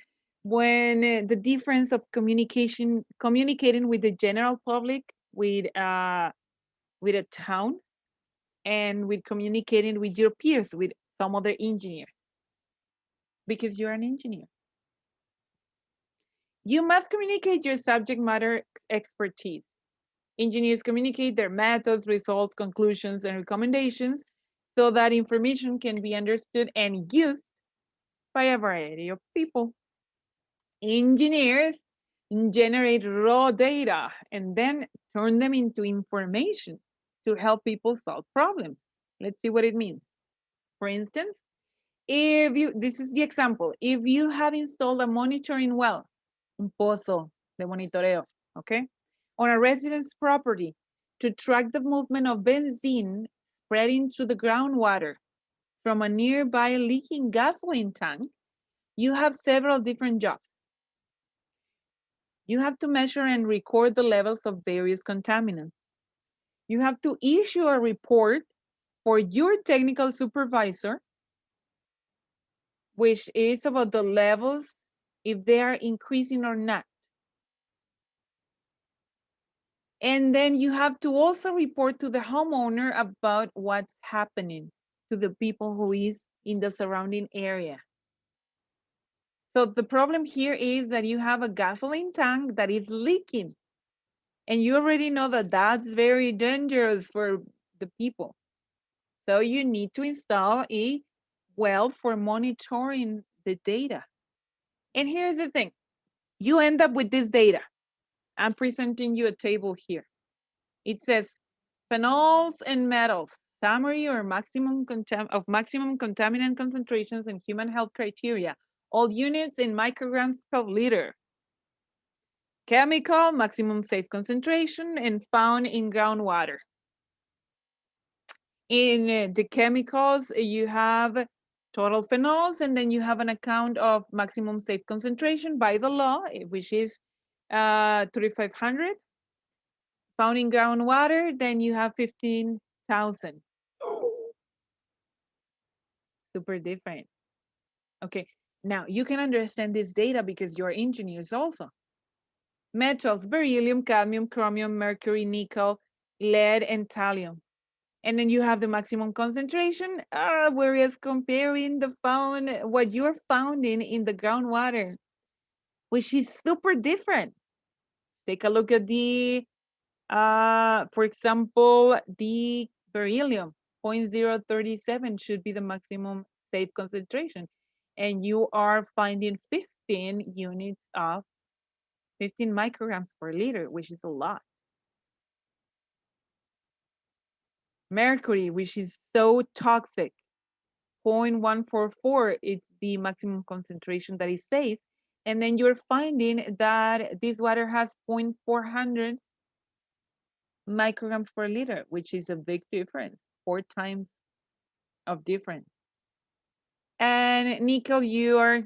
[SPEAKER 1] when the difference of communicating with the general public, with a town, and with communicating with your peers, with some other engineer, because you're an engineer. You must communicate your subject matter expertise. Engineers communicate their methods, results, conclusions, and recommendations so that information can be understood and used by a variety of people. Engineers generate raw data and then turn them into information to help people solve problems. Let's see what it means. For instance, this is the example, if you have installed a monitoring well, un pozo de monitoreo, okay, on a resident's property to track the movement of benzene spreading through the groundwater from a nearby leaking gasoline tank, you have several different jobs. You have to measure and record the levels of various contaminants. You have to issue a report for your technical supervisor, which is about the levels, if they are increasing or not. And then you have to also report to the homeowner about what's happening to the people who is in the surrounding area. So the problem here is that you have a gasoline tank that is leaking. And you already know that that's very dangerous for the people. So you need to install a well for monitoring the data. And here's the thing. You end up with this data. I'm presenting you a table here. It says phenols and metals, summary or maximum contaminant concentrations and human health criteria, all units in micrograms per liter. Chemical, maximum safe concentration, and found in groundwater. In the chemicals, you have total phenols, and then you have an account of maximum safe concentration by the law, which is 3,500. Found in groundwater, then you have 15,000. Super different. Okay, now you can understand this data because you're engineers also. Metals, beryllium, cadmium, chromium, mercury, nickel, lead, and thallium. And then you have the maximum concentration, whereas comparing what you're founding in the groundwater, which is super different. Take a look at for example, the beryllium, 0.037 should be the maximum safe concentration. And you are finding 15 micrograms per liter, which is a lot. Mercury, which is so toxic, 0.144, it's the maximum concentration that is safe. And then you're finding that this water has 0.400 micrograms per liter, which is a big difference, 4 times of difference. And nickel, you are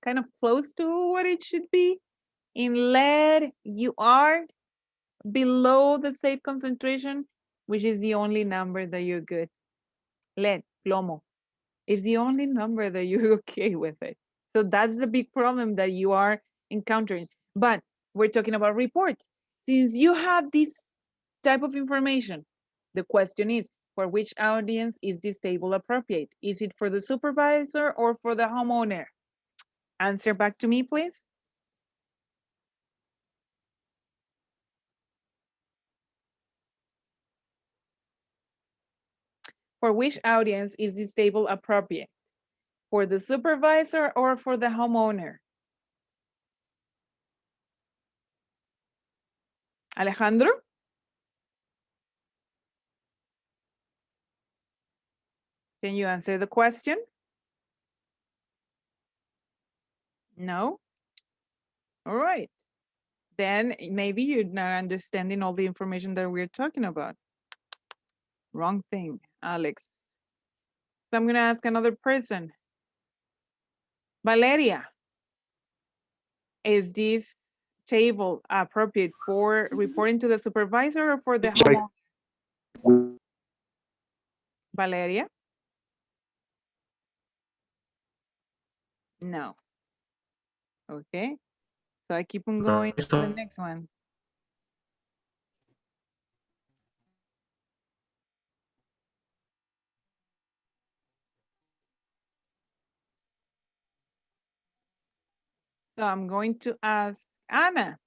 [SPEAKER 1] kind of close to what it should be. In lead, you are below the safe concentration, which is the only number that you're good. Lead, plomo, is the only number that you're okay with it. So that's the big problem that you are encountering. But we're talking about reports. Since you have this type of information, the question is, for which audience is this table appropriate? Is it for the supervisor or for the homeowner? Answer back to me, please. For which audience is this table appropriate? For the supervisor or for the homeowner? Alejandro? Can you answer the question? No? All right. Then maybe you're not understanding all the information that we're talking about. Wrong thing, Alex. So I'm gonna ask another person. Valeria, is this table appropriate for reporting to the supervisor or for the homeowner? Valeria? No. Okay. So I keep on going to the next one. So I'm going to ask Anna.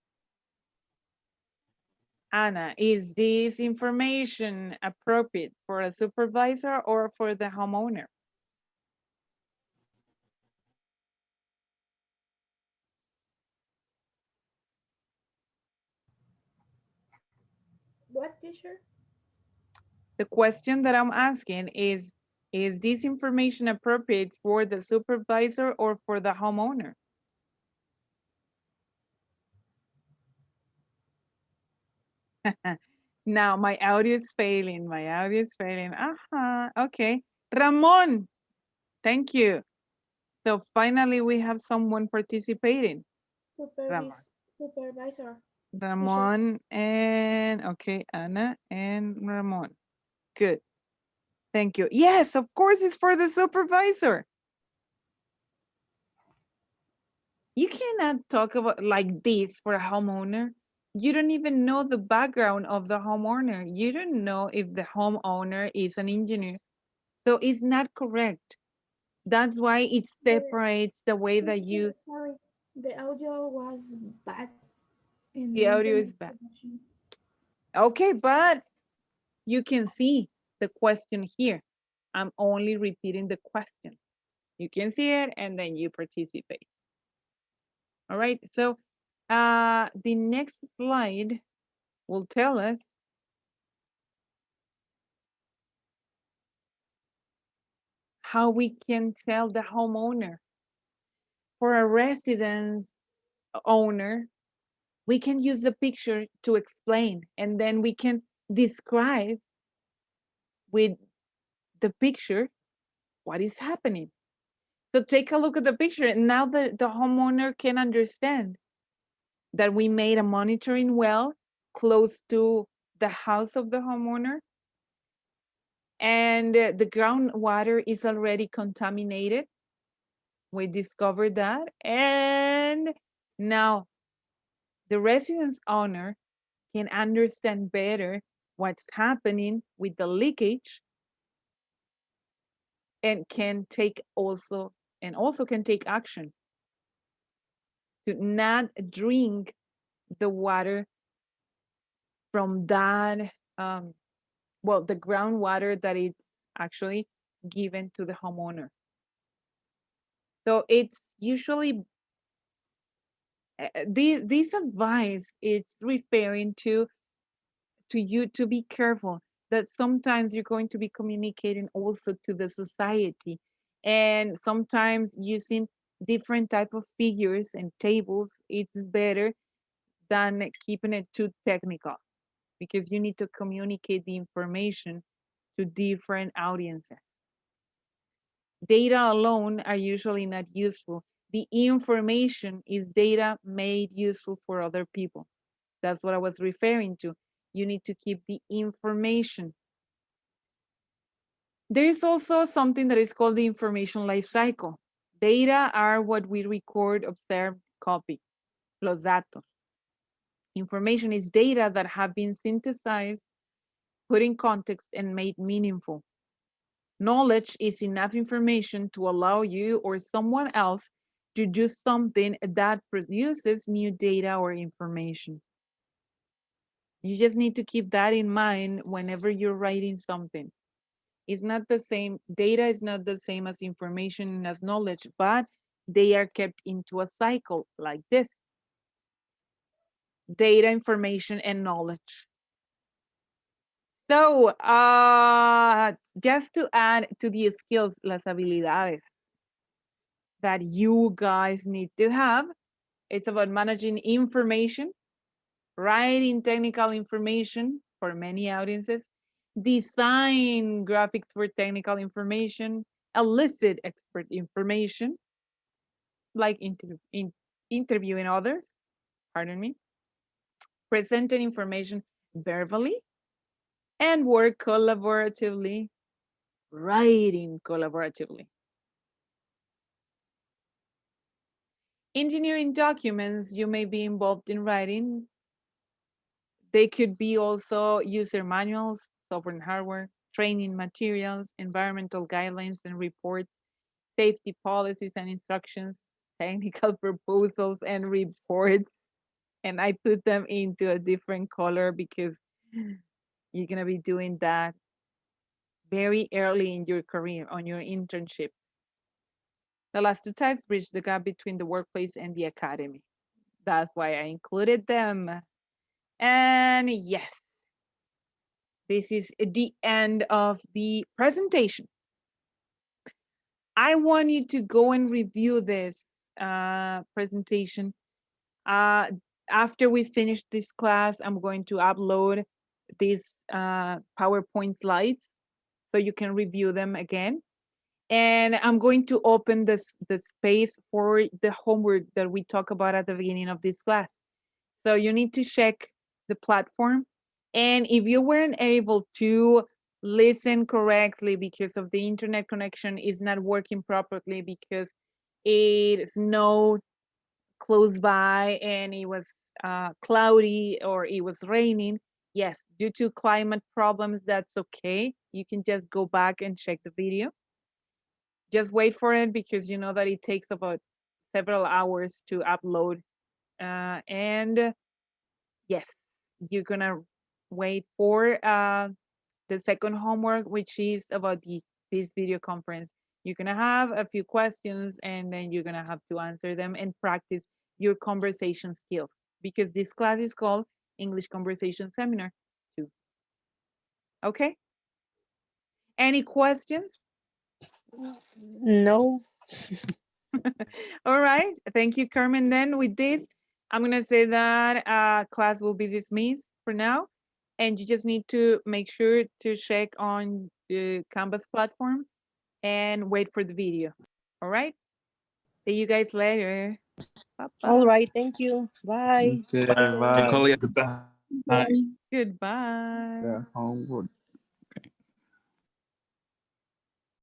[SPEAKER 1] Anna, is this information appropriate for a supervisor or for the homeowner?
[SPEAKER 2] What, teacher?
[SPEAKER 1] The question that I'm asking is this information appropriate for the supervisor or for the homeowner? Now my audio is failing. My audio is failing. Okay. Ramon, thank you. So finally we have someone participating.
[SPEAKER 2] Supervisor.
[SPEAKER 1] Ramon and okay, Anna and Ramon. Good. Thank you. Yes, of course it's for the supervisor. You cannot talk about like this for a homeowner. You don't even know the background of the homeowner. You don't know if the homeowner is an engineer. So it's not correct. That's why it separates the way that you,
[SPEAKER 2] Sorry, the audio was bad. In
[SPEAKER 1] the audio is bad. Okay, but you can see the question here. I'm only repeating the question. You can see it and then you participate. All right, so the next slide will tell us how we can tell the homeowner. For a residence owner, we can use the picture to explain, and then we can describe with the picture what is happening. So take a look at the picture, and now the homeowner can understand that we made a monitoring well close to the house of the homeowner, and the groundwater is already contaminated. We discovered that, and now the residence owner can understand better what's happening with the leakage and can take also can take action to not drink the water from that the groundwater that it's actually given to the homeowner. So it's usually this advice it's referring to you to be careful that sometimes you're going to be communicating also to the society, and sometimes using different type of figures and tables it's better than keeping it too technical, because you need to communicate the information to different audiences. Data alone are usually not useful. The information is data made useful for other people. That's what I was referring to. You need to keep the information. There is also something that is called the information life cycle. Data are what we record, observe, copy. Los datos. Information is data that have been synthesized, put in context, and made meaningful. Knowledge is enough information to allow you or someone else to do something that produces new data or information. You just need to keep that in mind whenever you're writing something. It's not the same, data is not the same as information and as knowledge, but they are kept into a cycle like this. Data, information, and knowledge. So, just to add to the skills, las habilidades that you guys need to have, it's about managing information, writing technical information for many audiences, design graphics for technical information, elicit expert information, like interviewing others, pardon me, presenting information verbally, and work collaboratively, writing collaboratively. Engineering documents you may be involved in writing. They could be also user manuals, software and hardware, training materials, environmental guidelines and reports, safety policies and instructions, technical proposals and reports. And I put them into a different color because you're going to be doing that very early in your career on your internship. The last two types bridge the gap between the workplace and the academy. That's why I included them. And yes, this is the end of the presentation. I want you to go and review this presentation. After we finish this class, I'm going to upload these PowerPoint slides so you can review them again. And I'm going to open the space for the homework that we talk about at the beginning of this class. So you need to check the platform. And if you weren't able to listen correctly because of the internet connection is not working properly because it snowed close by and it was cloudy or it was raining, yes, due to climate problems, that's okay. You can just go back and check the video. Just wait for it because you know that it takes about several hours to upload. And yes, you're gonna wait for the second homework, which is about this video conference. You're gonna have a few questions and then you're gonna have to answer them and practice your conversation skills because this class is called English Conversation Seminar 2. Okay? Any questions?
[SPEAKER 3] No.
[SPEAKER 1] All right. Thank you, Carmen. Then with this, I'm going to say that class will be dismissed for now. And you just need to make sure to check on the Canvas platform and wait for the video. All right. See you guys later. Bye-bye.
[SPEAKER 3] All right. Thank you. Bye.
[SPEAKER 4] Okay, bye.
[SPEAKER 5] Goodbye.
[SPEAKER 1] Goodbye.
[SPEAKER 4] Yeah, homework.